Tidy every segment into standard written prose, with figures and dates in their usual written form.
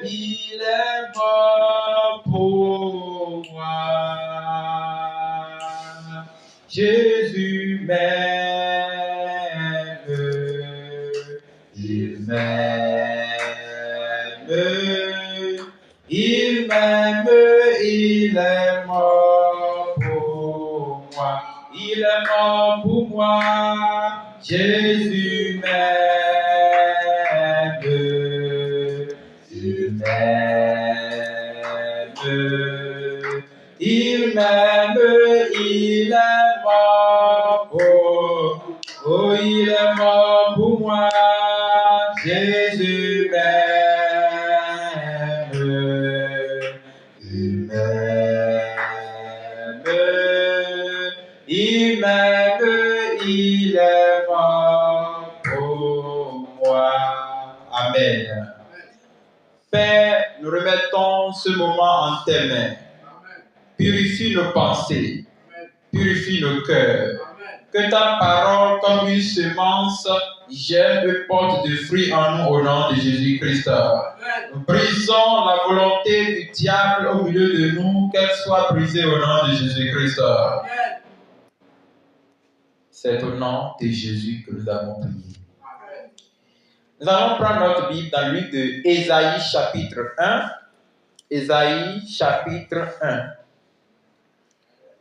il est mort pour moi. Jésus m'aime, il m'aime, il m'aime, il est mort pour moi. Il est mort pour moi. Jésus m'aime, il m'aime, il m'aime, il est mort pour, oh, il est mort pour moi. Jésus m'aime, il m'aime, il m'aime, il est mort pour moi. Amen. Père, nous remettons ce moment en tes mains. Purifie nos pensées, purifie nos cœurs. Que ta parole, comme une semence, germe et porte de fruits en nous au nom de Jésus-Christ. Nous brisons la volonté du diable au milieu de nous, qu'elle soit brisée au nom de Jésus-Christ. C'est au nom de Jésus que nous avons prié. Nous allons prendre notre Bible dans le livre de Ésaïe chapitre 1. Ésaïe chapitre 1.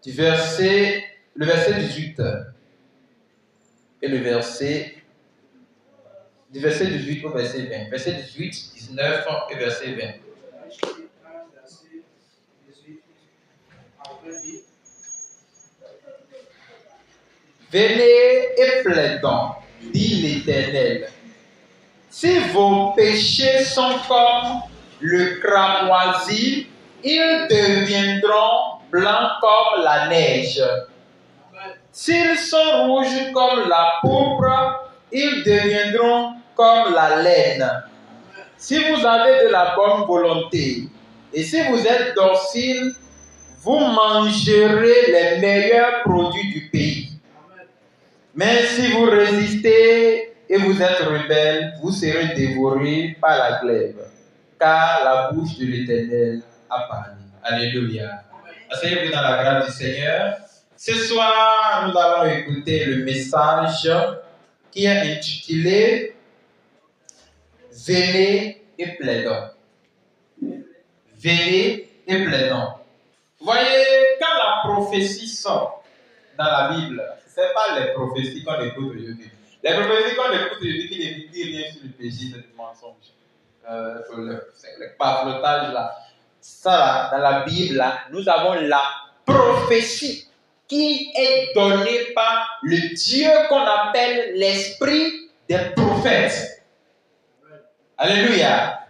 Le verset 18 et le verset du verset 18 au verset 20. Verset 18, 19 et verset 20. Venez et plaidons, dit l'Éternel. Si vos péchés sont comme le cramoisi, ils deviendront blancs comme la neige. S'ils sont rouges comme la pourpre, ils deviendront comme la laine. Si vous avez de la bonne volonté et si vous êtes docile, vous mangerez les meilleurs produits du pays. Mais si vous résistez et vous êtes rebelles, vous serez dévorés par la glaive, car la bouche de l'Éternel a parlé. Alléluia. Asseyez-vous dans la grâce du Seigneur. Ce soir, nous allons écouter le message qui est intitulé « Venez et plaidons ». Venez et plaidons. Vous voyez, quand la prophétie sort dans la Bible, ce n'est pas les prophéties qu'on écoute aujourd'hui. Les prophéties qu'on écoute aujourd'hui qui ne disent rien sur le péché, c'est du mensonge. Le pavlotage là. Ça là, dans la Bible, là, nous avons la prophétie qui est donnée par le Dieu qu'on appelle l'esprit des prophètes. Alléluia.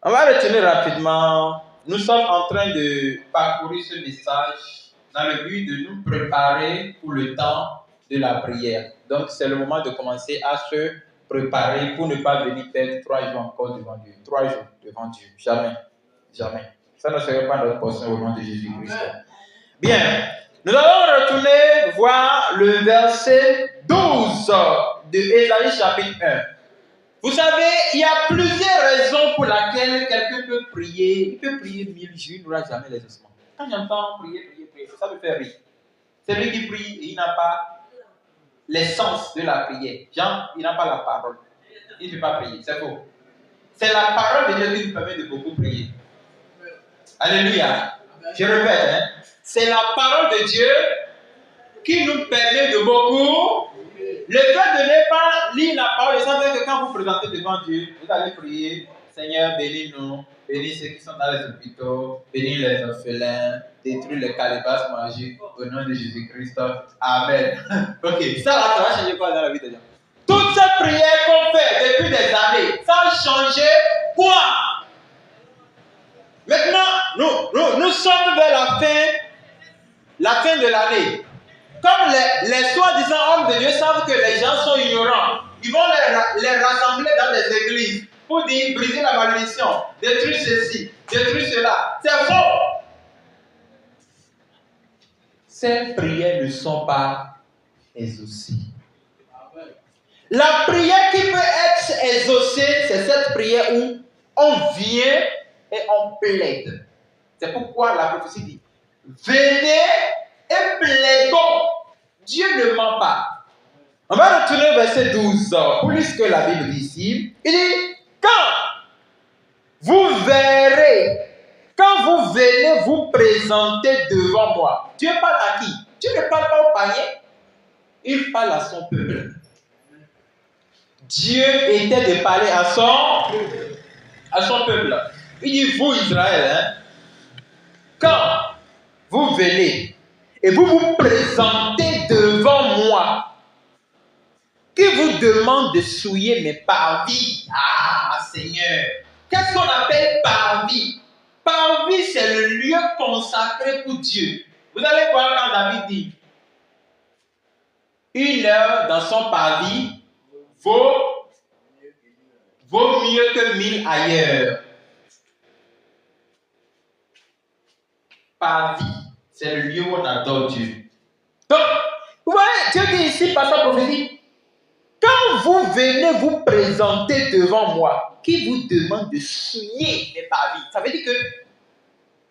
On va retenir rapidement. Nous sommes en train de parcourir ce message dans le but de nous préparer pour le temps de la prière. Donc, c'est le moment de commencer à se préparer pour ne pas venir perdre 3 jours encore devant Dieu. 3 jours devant Dieu. Jamais. Jamais. Ça ne serait pas notre portion au nom de Jésus-Christ. Bien. Nous allons retourner voir le verset 12 de Ésaïe chapitre 1. Vous savez, il y a plusieurs raisons pour lesquelles quelqu'un peut prier. Il peut prier 1000 jours, il n'aura jamais les ossements. Quand j'entends prier, ça me fait rire. C'est lui qui prie et il n'a pas l'essence de la prière. Jean, il n'a pas la parole. Il ne peut pas prier, c'est faux. C'est la parole de Dieu qui nous permet de beaucoup prier. Alléluia. Je répète, hein. C'est la parole de Dieu qui nous permet de beaucoup. Le fait de ne pas lire la parole, ça veut dire que quand vous présentez devant Dieu, vous allez prier, Seigneur, bénis-nous, bénis ceux qui sont dans les hôpitaux, bénis les orphelins, détruis les calebasses magiques au nom de Jésus-Christ. Amen. Ok, ça là, ça va changer quoi dans la vie des gens? Toutes ces prières qu'on fait depuis des années, ça a changé quoi? Maintenant, nous sommes vers la fin de l'année. Comme les soi-disant hommes de Dieu savent que les gens sont ignorants, ils vont les rassembler dans les églises pour dire briser la malédiction, détruire ceci, détruire cela. C'est faux. Ces prières ne sont pas exaucées. La prière qui peut être exaucée, c'est cette prière où on vient et on plaide. C'est pourquoi la prophétie dit, venez et plaidons. Dieu ne ment pas. On va retourner au verset 12, plus que la Bible dit ici. Il dit, quand vous verrez, quand vous venez vous présenter devant moi, Dieu parle à qui? Dieu ne parle pas au païen, il parle à son peuple. Dieu était de parler à son peuple. Il dit, vous Israël, quand vous venez et vous vous présentez devant moi, qui vous demande de souiller mes parvis. Ah, Seigneur, qu'est-ce qu'on appelle parvis? Parvis, c'est le lieu consacré pour Dieu. Vous allez voir quand David dit, 1 heure dans son parvis vaut mieux que 1000 ailleurs. Parvis, c'est le lieu où on adore Dieu. Donc, vous voyez, Dieu dit ici par sa prophétie, quand vous venez vous présenter devant moi, qui vous demande de souiller mes parvis? Ça veut dire que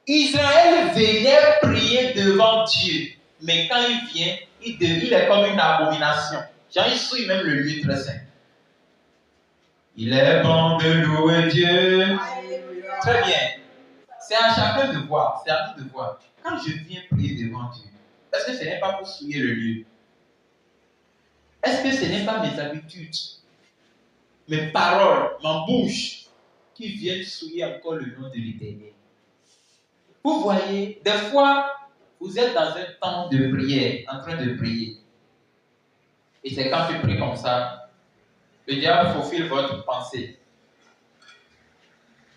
Israël venait prier devant Dieu, mais quand il vient, il est comme une abomination. Genre, il souille même le lieu très saint. Il est bon de louer Dieu. Très bien. C'est à chacun de voir. C'est à nous de voir. Quand je viens prier devant Dieu, est-ce que ce n'est pas pour souiller le lieu? Est-ce que ce n'est pas mes habitudes, mes paroles, ma bouche qui viennent souiller encore le nom de l'Éternel? Vous voyez, des fois, vous êtes dans un temps de prière, en train de prier. Et c'est quand tu pries comme ça, le diable faufile votre pensée.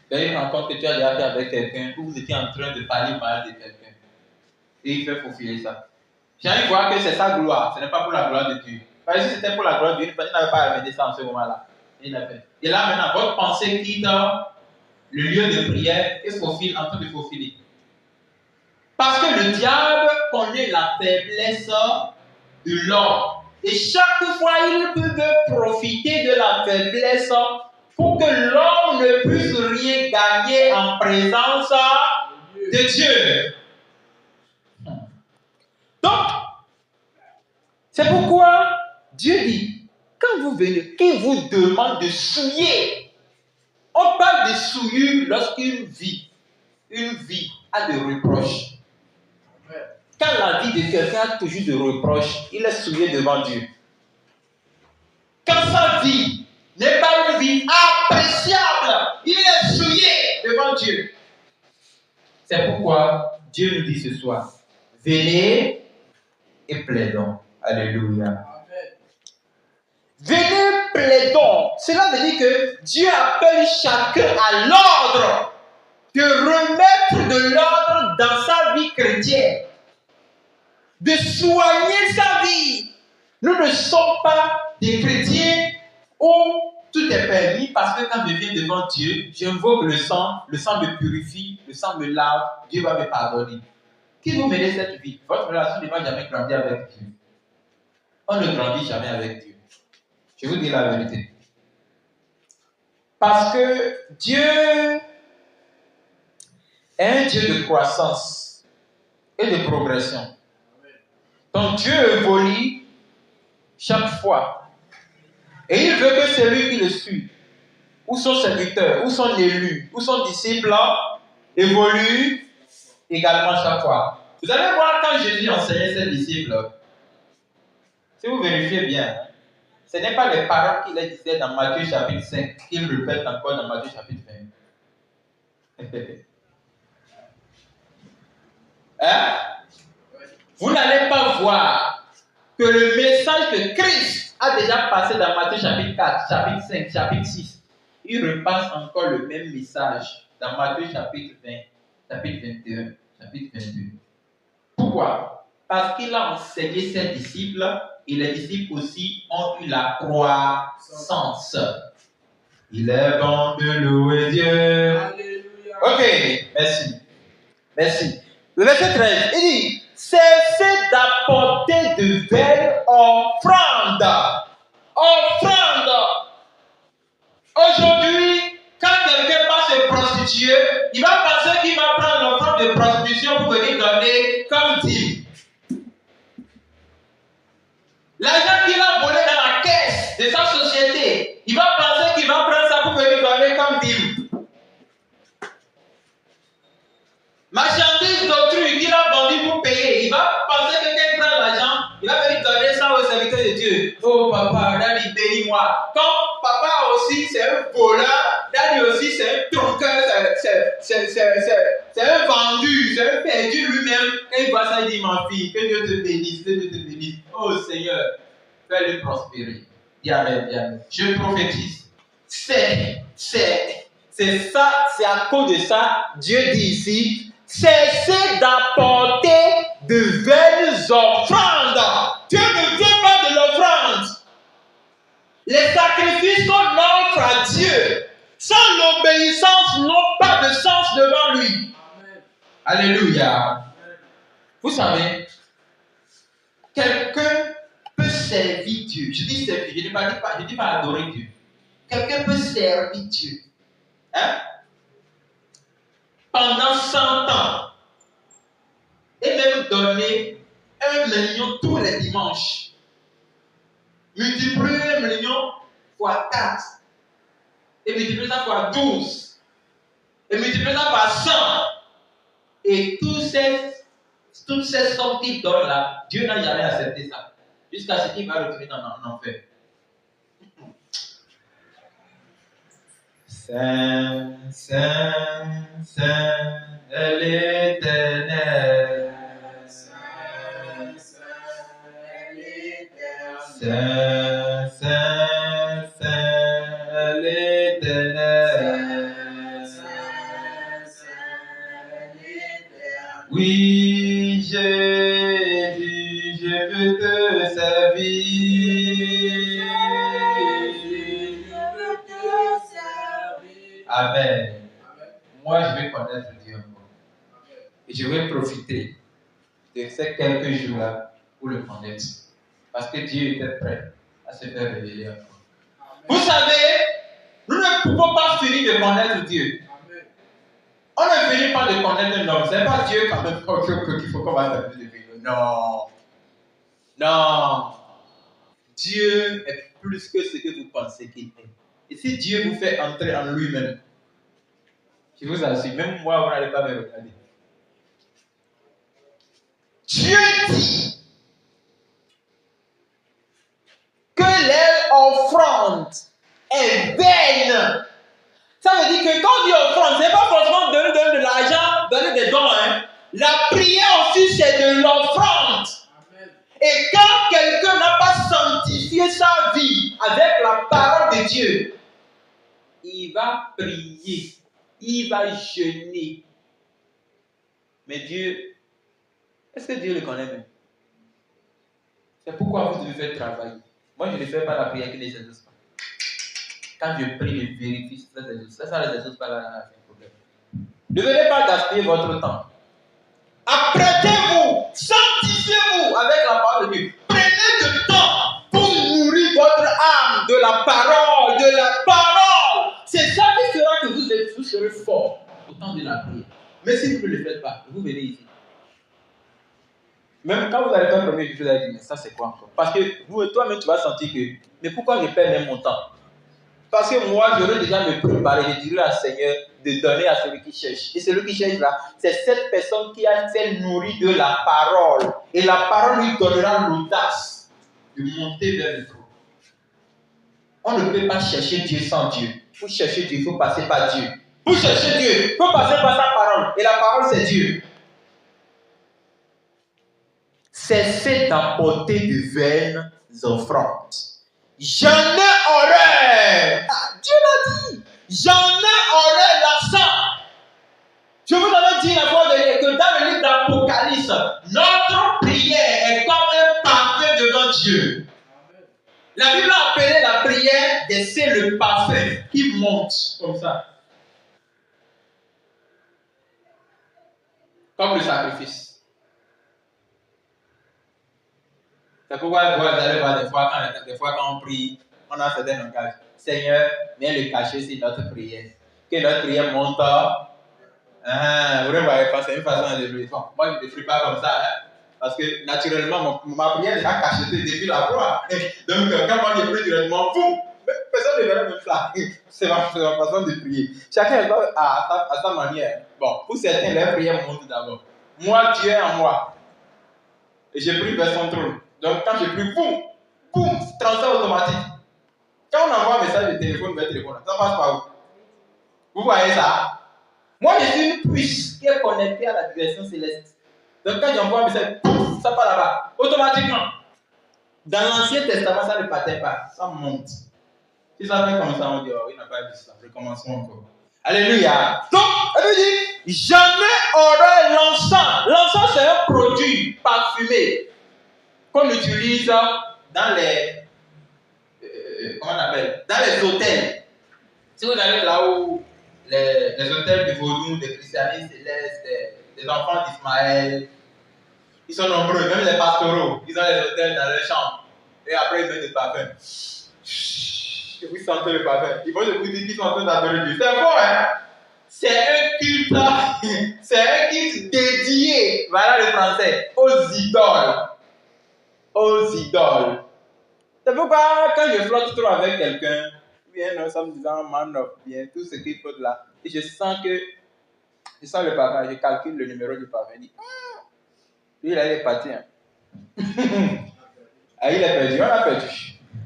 Il y a une rencontre que tu as déjà fait avec quelqu'un, où vous étiez en train de parler mal de quelqu'un. Et il fait faufiler ça. J'ai envie de voir que c'est sa gloire, ce n'est pas pour la gloire de Dieu. Parce que si c'était pour la gloire de Dieu, il n'avait pas amené ça en ce moment-là. Et là maintenant, votre pensée quitte le lieu de prière et faufile en train de faufiler. Parce que le diable connaît la faiblesse de l'homme. Et chaque fois, il peut profiter de la faiblesse pour que l'homme ne puisse rien gagner en présence de Dieu. Donc, c'est pourquoi Dieu dit, quand vous venez, qui vous demande de souiller? On parle de souillure lorsqu'une vie a des reproches. Quand la vie de quelqu'un a toujours des reproches, il est souillé devant Dieu. Quand sa vie n'est pas une vie appréciable, il est souillé devant Dieu. C'est pourquoi Dieu nous dit ce soir, venez et plaidons. Alléluia. Venez, plaidons. Cela veut dire que Dieu appelle chacun à l'ordre, de remettre de l'ordre dans sa vie chrétienne, de soigner sa vie. Nous ne sommes pas des chrétiens où tout est permis parce que quand je viens devant Dieu, j'invoque le sang me purifie, le sang me lave, Dieu va me pardonner. Qui vous menez cette vie? Votre relation ne va jamais grandir avec Dieu. On ne grandit jamais avec Dieu. Je vous dis la vérité. Parce que Dieu est un Dieu de croissance et de progression. Donc Dieu évolue chaque fois. Et il veut que celui qui le suit, ou son serviteur, ou son élu, ou son disciple, évolue également chaque fois. Vous allez voir quand Jésus enseignait ses disciples, si vous vérifiez bien, ce n'est pas les paroles qu'il disait dans Matthieu chapitre 5 qu'il répète encore dans Matthieu chapitre 20. Hein? Vous n'allez pas voir que le message de Christ a déjà passé dans Matthieu chapitre 4, chapitre 5, chapitre 6. Il repasse encore le même message dans Matthieu chapitre 20, chapitre 21, chapitre 22. Pourquoi? Parce qu'il a enseigné ses disciples et les disciples aussi ont eu la croissance. Il est bon de louer Dieu. Alléluia. Ok, merci. Merci. Le verset 13, il dit, cessez d'apporter de belles offrandes. Offrandes. Aujourd'hui, Dieu, il va penser qu'il va prendre l'offrande de prostitution pour venir donner comme dîme. L'argent qu'il a volé dans la caisse de sa société, il va penser qu'il va prendre ça pour venir donner comme dîme. Marchandise d'autrui qu'il a vendu pour payer, il va penser que quand il prend l'argent, il va venir donner ça aux serviteurs de Dieu. Oh papa, Daddy, bénis-moi. Quand papa aussi c'est un voleur, Daddy aussi c'est un tronqueur, c'est un vendu, c'est un perdu lui-même. Quand il voit ça, il dit ma fille, que Dieu te bénisse, que Dieu te bénisse. Oh Seigneur, fais-le prospérer. Dis amen, dis amen. Je prophétise. C'est ça, c'est à cause de ça, Dieu dit ici. Cessez d'apporter de vaines offrandes. Dieu ne veut pas de l'offrande. Les sacrifices qu'on offre à Dieu, sans l'obéissance, n'ont pas de sens devant lui. Amen. Alléluia. Vous savez, quelqu'un peut servir Dieu. Je dis servir, je ne dis pas adorer Dieu. Quelqu'un peut servir Dieu. Hein? Pendant 100 ans, et même donner 1 million tous les dimanches. Multiplier 1 million fois 4. Et multiplier ça fois 12. Et multiplier ça par 100. Et toutes ces sommes qu'il donne là, Dieu n'a jamais accepté ça. Jusqu'à ce qu'il va retourner en enfer. Saint, Saint, Saint est l'Éternel. Saint, Saint est l'Éternel. Saint, Saint, Saint est l'Éternel. Saint, Saint est l'Éternel. Oui, Jésus, je veux te servir. Amen. Moi, je vais connaître Dieu encore. Et je vais profiter de ces quelques jours-là pour le connaître. Parce que Dieu était prêt à se faire révéler encore. Vous savez, nous ne pouvons pas finir de connaître Dieu. Amen. On ne finit pas de connaître un homme. Ce n'est pas Dieu quand même qu'il faut qu'on va s'appeler de Dieu. Non. Non. Dieu est plus que ce que vous pensez qu'il est. Et si Dieu vous fait entrer en lui-même, je vous assure, même moi, vous n'allez pas me regarder. Dieu dit que l'offrande est vaine. Ça veut dire que quand on dit offrande, ce n'est pas forcément donner de l'argent, donner des dons. Hein. La prière aussi, c'est de l'offrande. Et quand quelqu'un n'a pas sanctifié sa vie avec la parole de Dieu, il va prier, il va jeûner. Mais Dieu, est-ce que Dieu le connaît même? C'est pourquoi vous devez faire travailler. Moi, je ne fais pas la prière qui ne s'exauce pas. Quand je prie, je vérifie si ça s'exauce. Ça ne s'exauce pas, là, c'est un problème. Ne venez pas gaspiller votre temps. Apprêtez-vous, sanctifiez-vous avec la parole de Dieu. Prenez du temps pour nourrir votre âme de la parole, de la parole. C'est ça qui fera que vous serez fort au temps de la prière. Mais si vous ne le faites pas, vous venez ici. Même quand vous allez faire le premier jour, vous allez dire, mais ça c'est quoi encore? Parce que toi-même tu vas sentir que, mais pourquoi je perds même mon temps? Parce que moi, j'aurais déjà me préparé, je dirais à Seigneur de donner à celui qui cherche. Et celui qui cherche là, c'est cette personne qui a été nourrie de la parole. Et la parole lui donnera l'audace de monter vers le trône. On ne peut pas chercher Dieu sans Dieu. Pour chercher Dieu, il faut passer par Dieu. Pour chercher Dieu, il faut passer par sa parole. Et la parole, c'est Dieu. Cessez d'apporter de vaines offrandes. J'en ai horreur. Dieu l'a dit. J'en ai horreur l'encens. Je vous avais dit la fois dernière que dans le livre d'Apocalypse, notre prière est comme un parfum devant Dieu. La Bible a appelé la prière c'est le parfum qui monte comme ça. Comme le sacrifice. C'est pourquoi vous allez voir des fois quand on prie, on a un certain langage. Seigneur, viens le cacher sur notre prière. Que notre prière monte Ah, vous ne voyez pas, c'est une façon de prier. Bon, moi, je ne prie pas comme ça. Hein, parce que naturellement, ma prière est déjà cachetée depuis la croix. Donc, quand moi je prie directement, boum, personne ne verra même ça. C'est ma façon de prier. Chacun à sa manière. Bon, pour certains, leur prière monte d'abord. Moi, Dieu est en moi. Et je prie vers son trône. Donc, quand je prie, boum, boum, transfert automatique. Quand on envoie un message de téléphone vers téléphone, ça passe par où? Vous voyez ça? Moi, je suis une puce qui est connectée à la direction céleste. Donc, quand j'envoie un message, pouf, ça part là-bas, automatiquement. Dans l'Ancien Testament, ça ne partait pas, ça monte. Si ça fait comme ça, on dit, oh, il n'a pas dit ça, recommençons encore. Alléluia. Donc, elle dit, jamais aurait l'encens. L'encens, c'est un produit parfumé qu'on utilise dans les, comment on appelle, dans les hôtels. Si vous allez là où les hôtels du Vaudou, des christianistes célestes, des enfants d'Ismaël, ils sont nombreux, même les pastoraux, ils ont les hôtels dans leurs chambres. Et après, ils mettent des parfums. Et vous sentez le parfum. Ils vont vous dire qu'ils sont en train d'adorer Dieu. C'est bon, hein? C'est un culte, c'est un culte dédié, voilà le français, aux idoles. Aux idoles. C'est pourquoi, quand je flotte trop avec quelqu'un, bien, nous sommes disant man of bien, tout ce qu'il faut de là, et je sens le parfum, je calcule le numéro du parfum, je dis, lui, là, il est parti. Hein. Ah, il est perdu, on l'a perdu.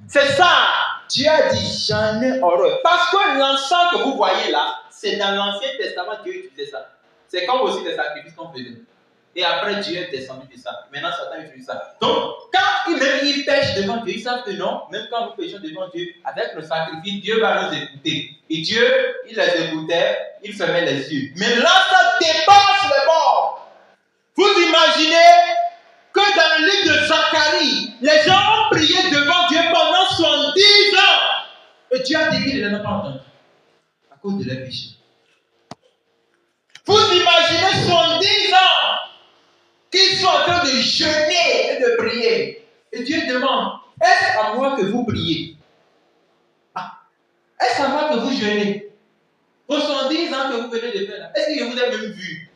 C'est ça. Dieu a dit, j'en ai horreur. Parce que l'encens que vous voyez là, c'est dans l'Ancien Testament, Dieu utilisait ça. C'est comme aussi les sacrifices qu'on faisait. Et après, Dieu est descendu de ça. Maintenant, Satan utilise ça. Donc, quand ils pêchent devant Dieu, ils savent que non, même quand nous pêchons devant Dieu, avec le sacrifice, Dieu va nous écouter. Et Dieu, il les écoutait, il fermait les yeux. Mais là, ça dépasse les bords. Vous imaginez que dans le livre de Zacharie, les gens ont prié devant Dieu pendant 70 ans. Et Dieu a dit qu'il ne les a pas entendus. À cause de leur péché. Vous imaginez 70 ans qu'ils sont en train de jeûner et de prier. Et Dieu demande, est-ce à moi que vous priez? Est-ce à moi que vous jeûnez? Vos 70 ans que vous venez de faire là, est-ce que je vous ai même vu?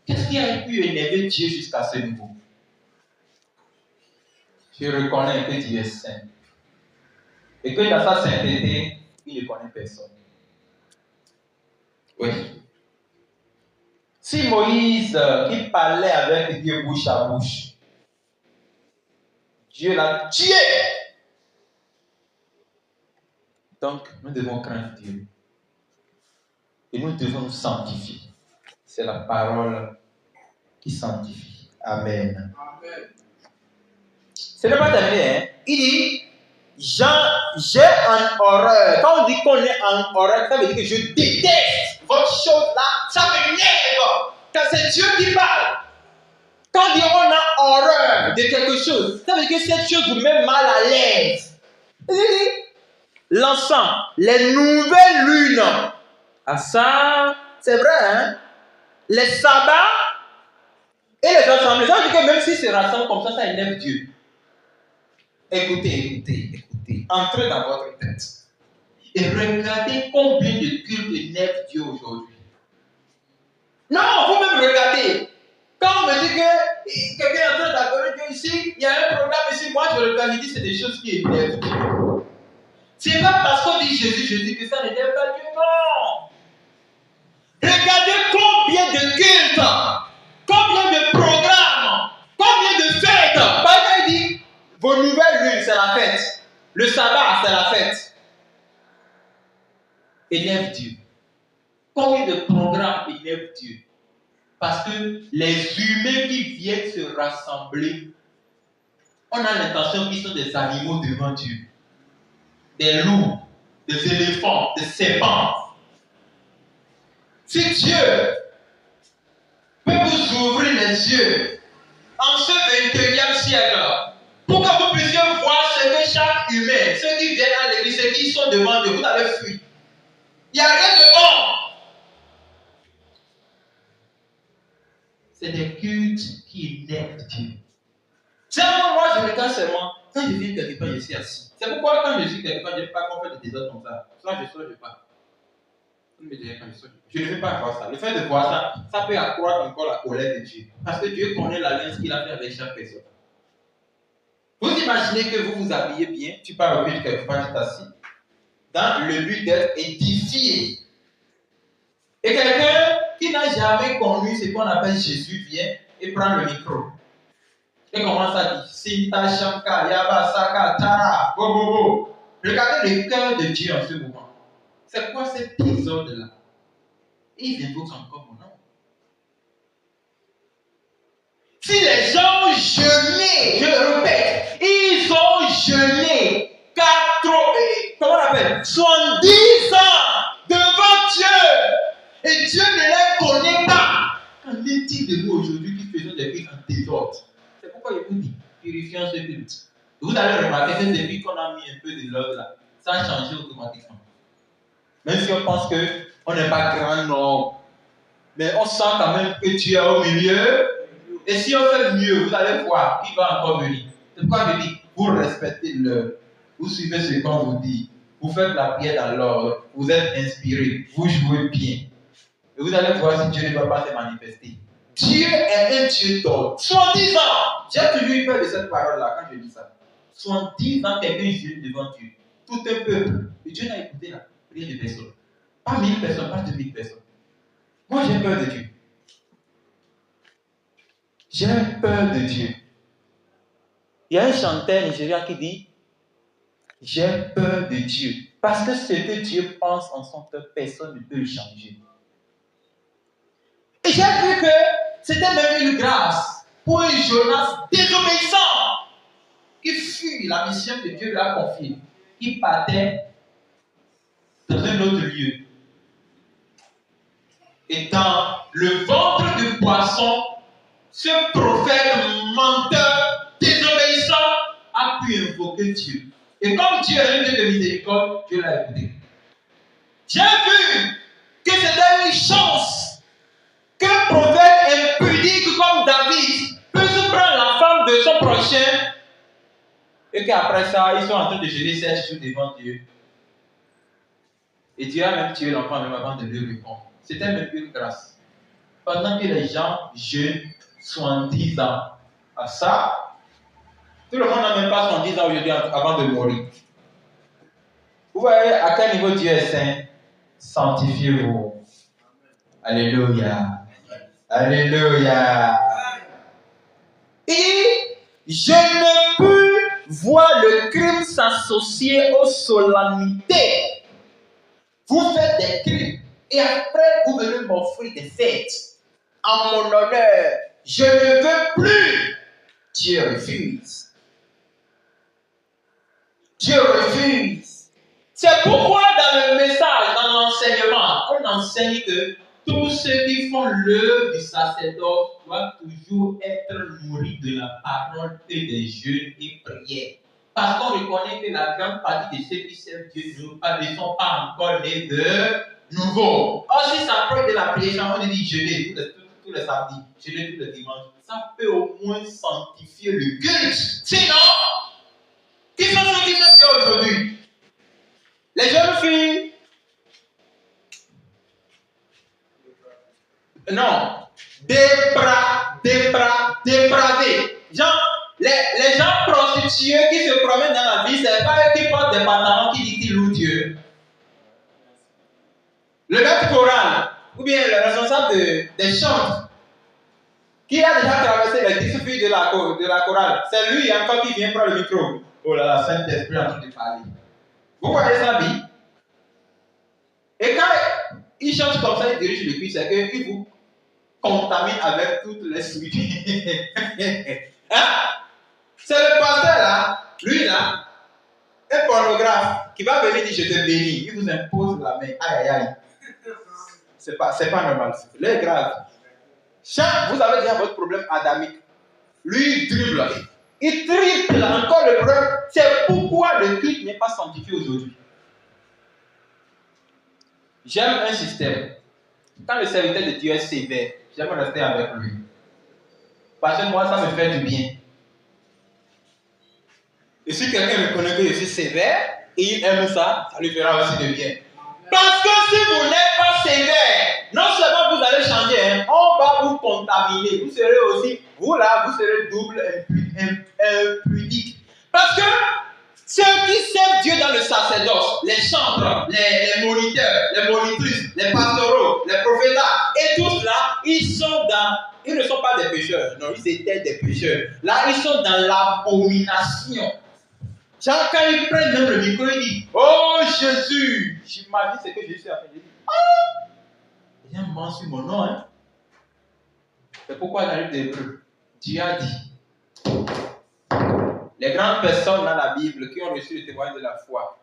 Qu'est-ce qui a pu énerver Dieu jusqu'à ce niveau? Je reconnais que Dieu est saint. Et que dans sa sainteté, il ne connaît personne. Oui. Si Moïse, qui parlait avec Dieu bouche à bouche, Dieu l'a tué. Donc, nous devons craindre Dieu. Et nous devons nous sanctifier. C'est la parole qui sanctifie. Amen. Amen. Ce n'est pas terminé. Hein? Il dit, j'ai en horreur. Quand on dit qu'on est en horreur, ça veut dire que je déteste votre chose là. Ça m'énerve. Quand c'est Dieu qui parle. Quand on dit on a horreur de quelque chose, ça veut dire que cette chose vous met mal à l'aise. Il dit, l'encens, les nouvelles lunes. Ah ça, c'est vrai, hein? Les sabbats et les assemblées. Ça veut dire que même si se rassemblent comme ça énerve Dieu. Écoutez. Entrez dans votre tête. Et regardez combien de cultes énervent Dieu aujourd'hui. Non, vous-même regardez. Quand on me dit que quelqu'un est en train d'adorer Dieu ici, il y a un programme ici, moi je regarde, je dis c'est des choses qui énervent Dieu. C'est pas parce qu'on dit Jésus que ça n'énerve pas Dieu, non. Regardez combien de cultes, combien de programmes, combien de fêtes. Par exemple, il dit, vos nouvelles lunes, c'est la fête. Le sabbat, c'est la fête. Énerve Dieu. Combien de programmes énervent Dieu? Parce que les humains qui viennent se rassembler, on a l'intention qu'ils sont des animaux devant Dieu. Des loups, des éléphants, des serpents. Si Dieu peut vous ouvrir les yeux en ce 21e siècle, pour que vous puissiez voir ce que chaque humain, ceux qui viennent à l'église, ceux qui sont devant Dieu, vous avez fui. Il n'y a rien de bon. C'est des cultes qui énervent Dieu. Seulement, moi, je regarde seulement. Quand je viens quelque part, je suis assis. C'est pourquoi, quand je suis quelque part, je ne vais pas qu'on fait des désordres comme ça. Soit je pars. Je ne veux pas voir ça. Le fait de voir ça, ça peut accroître encore la colère de Dieu. Parce que Dieu connaît l'alliance qu'il a fait avec chaque personne. Vous imaginez que vous vous habillez bien, tu pars au culte quelque part, tu t'assis, dans le but d'être édifié. Et quelqu'un qui n'a jamais connu ce qu'on appelle Jésus vient et prend le micro. Et commence à dire Sinta Shanka, Yaba Saka, Tara, Bo Bo Bo. Regardez le cœur de Dieu en ce moment. C'est quoi cet épisode-là? Il invoque encore mon nom. Si les gens jeûnaient, je le répète, ils ont jeûné 70 ans devant Dieu. Et Dieu ne les connaît pas. Qu'en est-il de nous aujourd'hui qui faisons des vies en désordre? C'est pourquoi je vous dis, purifions ce culte. Vous allez remarquer que depuis qu'on a mis un peu de l'ordre là, ça a changé automatiquement. Même si on pense qu'on n'est pas grand, non. Mais on sent quand même que Dieu est au milieu. Et si on fait mieux, vous allez voir qui va encore venir. C'est pourquoi je dis, vous respectez l'heure. Vous suivez ce qu'on vous dit. Vous faites la prière dans l'ordre. Vous êtes inspiré. Vous jouez bien. Et vous allez voir si Dieu ne va pas se manifester. Dieu est un Dieu d'ordre. 70 ans. J'ai toujours eu peur de cette parole-là quand je dis ça. 70 ans, quelqu'un jeûne devant Dieu. Tout un peuple. Et Dieu n'a écouté la prière de personne. Pas 1000 personnes, pas 2000 personnes. Moi, j'ai peur de Dieu. J'ai peur de Dieu. Il y a un chanteur nigérian qui dit j'ai peur de Dieu. Parce que ce que Dieu pense en son cœur, personne ne peut le changer. Et j'ai vu que c'était même une grâce pour un Jonas désobéissant qui fuit la mission que Dieu lui a confiée. Il partait dans un autre lieu. Et dans le ventre de poisson, ce prophète menteur, désobéissant, a pu invoquer Dieu. Et comme Dieu est un Dieu de miséricorde, Dieu l'a écouté. J'ai vu que c'était une chance qu'un prophète impudique comme David puisse prendre la femme de son prochain et qu'après ça, ils sont en train de jeûner 7 jours devant Dieu. Et Dieu a même tué l'enfant même avant de lui répondre. C'était même une grâce. Pendant que les gens jeûnent 70 ans à ça, tout le monde n'a même pas 70 ans aujourd'hui avant de mourir. Vous voyez à quel niveau Dieu est saint? Sanctifiez-vous. Alléluia. Alléluia. Et je ne peux voir le crime s'associer aux solennités. Vous faites des crimes et après vous venez m'offrir des fêtes en mon honneur. Je ne veux plus. Dieu refuse. Dieu refuse. C'est pourquoi dans le message, dans l'enseignement, on enseigne que tous ceux qui font l'œuvre du sacerdoce doivent toujours être nourris de la parole et des jeûnes et prières. Parce qu'on reconnaît que la grande partie de ceux qui servent Dieu ne sont pas encore nés de nouveau. Or, si ça prend de la prière, on dit jeûner tous les samedis, jeûner tous les dimanches, ça peut au moins sanctifier le culte. Sinon, qui sont ceux qui servent Dieu aujourd'hui? Les jeunes filles. Non. Dépravés. Les gens prostitués qui se promènent dans la vie, c'est pas eux qui portent des pantalons qui disent qu'ils louent Dieu. Le maître choral, ou bien le responsable des chants, qui a déjà traversé les 10 filles de la chorale, c'est lui encore qui vient prendre le micro. Oh là là, Saint-Esprit en train de parler. Vous voyez sa vie? Et quand il chante comme ça, il dirige le culte, c'est qu'il vous contamine avec toutes les suites. Hein? C'est le pasteur là, lui là, un pornographe qui va venir dire je te bénis. Il vous impose la main. Aïe aïe aïe. C'est pas normal. L'heure est grave. Vous avez déjà votre problème adamique. Lui, il dribble. Il triple encore le problème. C'est pourquoi le culte n'est pas sanctifié aujourd'hui. J'aime un système. Quand le serviteur de Dieu est sévère, j'aime rester avec lui. Parce que moi, ça me fait du bien. Et si quelqu'un me connaît que je suis sévère et il aime ça, ça lui fera aussi du bien. Parce que si vous n'êtes pas sévère. Non seulement vous allez changer, hein, on va vous contaminer. Vous serez aussi, vous là, vous serez double impudique. Parce que ceux qui servent Dieu dans le sacerdoce, les chantres, les moniteurs, les monitrices, les pastoraux, les prophètes, et tous là, ils ne sont pas des pécheurs. Non, ils étaient des pécheurs. Là, ils sont dans l'abomination. Genre, quand ils prennent même le micro, ils disent, oh Jésus, j'imagine ce que Jésus a fait. Il dit, oh, il y a un mot sur mon nom, hein. C'est pourquoi dans le livre d'Hébreux, Dieu a dit, les grandes personnes dans la Bible qui ont reçu le témoignage de la foi,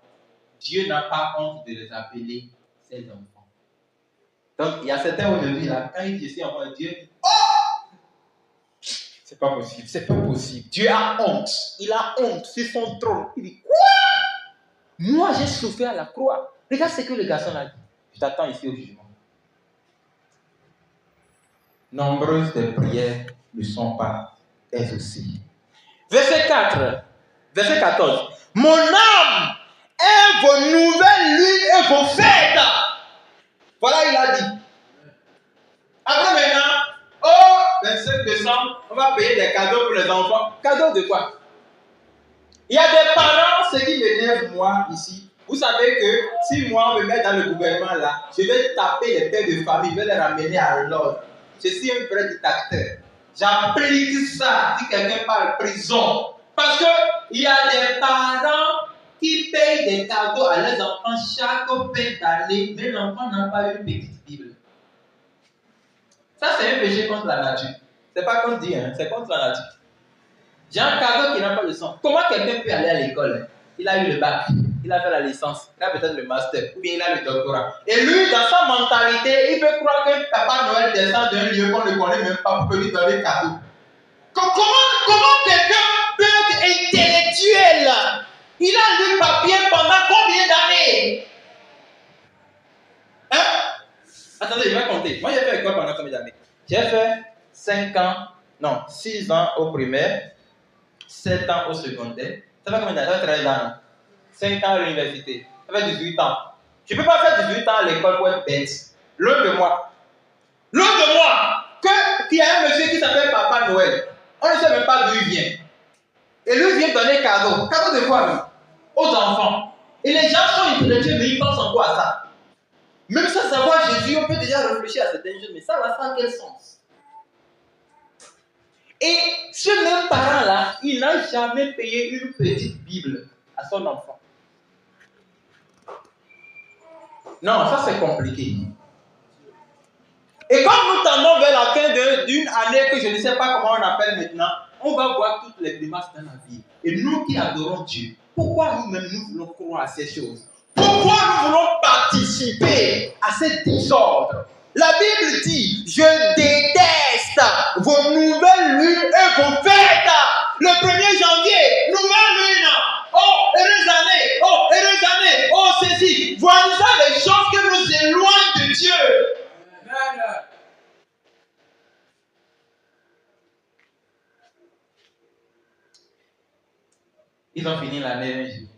Dieu n'a pas honte de les appeler ses enfants. Donc, il y a certains aujourd'hui, là, quand ils disent, je suis enfant de Dieu, oh, c'est pas possible, c'est pas possible. Dieu a honte, il a honte sur son trône. Il dit, quoi? Moi, j'ai souffert à la croix. Regarde ce que le garçon a dit. Je t'attends ici au jugement. Nombreuses des prières ne sont pas exaucées. Verset 4, verset 14. Mon âme est vos nouvelles lunes et vos fêtes. Voilà, il a dit. Après maintenant, au 25 décembre, on va payer des cadeaux pour les enfants. Cadeaux de quoi? Il y a des parents, ce qui m'énerve moi ici. Vous savez que si moi on me met dans le gouvernement là, je vais taper les pères de famille, je vais les ramener à l'ordre. Je suis un vrai dictateur. J'applique ça si quelqu'un parle prison. Parce qu'il y a des parents qui payent des cadeaux à leurs enfants chaque fin d'année, mais l'enfant n'a pas une petite Bible. Ça, c'est un péché contre la nature. C'est pas qu'on dit, hein, c'est contre la nature. J'ai un cadeau qui n'a pas de sens. Comment quelqu'un peut aller à l'école? Il a eu le bac, il a fait la licence, il a peut-être le master, ou bien il a le doctorat. Et lui, dans sa mentalité, il peut croire que Papa Noël descend d'un lieu qu'on ne connaît même pas pour lui donner cadeau. Comment quelqu'un peut être intellectuel? Il a lu le papier pendant combien d'années? Hein? Attendez, je vais compter. Moi, j'ai fait l'école pendant combien d'années? J'ai fait 6 ans au primaire, 7 ans au secondaire. Ça fait combien d'années? Ça fait 13 ans. 5 ans à l'université. Ça fait 18 ans. Je ne peux pas faire 18 ans à l'école pour être bête. L'un de moi. Qu'il y a un monsieur qui s'appelle Papa Noël. On ne sait même pas d'où il vient. Et lui vient donner cadeau. Cadeau de quoi même? Aux enfants. Et les gens sont intellectuels, mais ils pensent encore à ça. Même sans savoir Jésus, on peut déjà réfléchir à certaines choses, mais ça a quel sens? Et ce même parent-là, il n'a jamais payé une petite Bible à son enfant. Non, ça c'est compliqué. Et comme nous tendons vers la fin d'une année que je ne sais pas comment on appelle maintenant, on va voir toutes les grimaces dans la vie. Et nous qui adorons Dieu, pourquoi nous-mêmes nous voulons croire à ces choses? Pourquoi nous voulons participer à ce désordre? La Bible dit, je déteste vos nouvelles lunes et vos fêtes. Le 1er janvier, nouvelle lune. Oh, heureuse année. Oh, heureuse année. Oh, ceci. Voilà les choses qui nous éloignent de Dieu. Ils ont fini l'année un jour.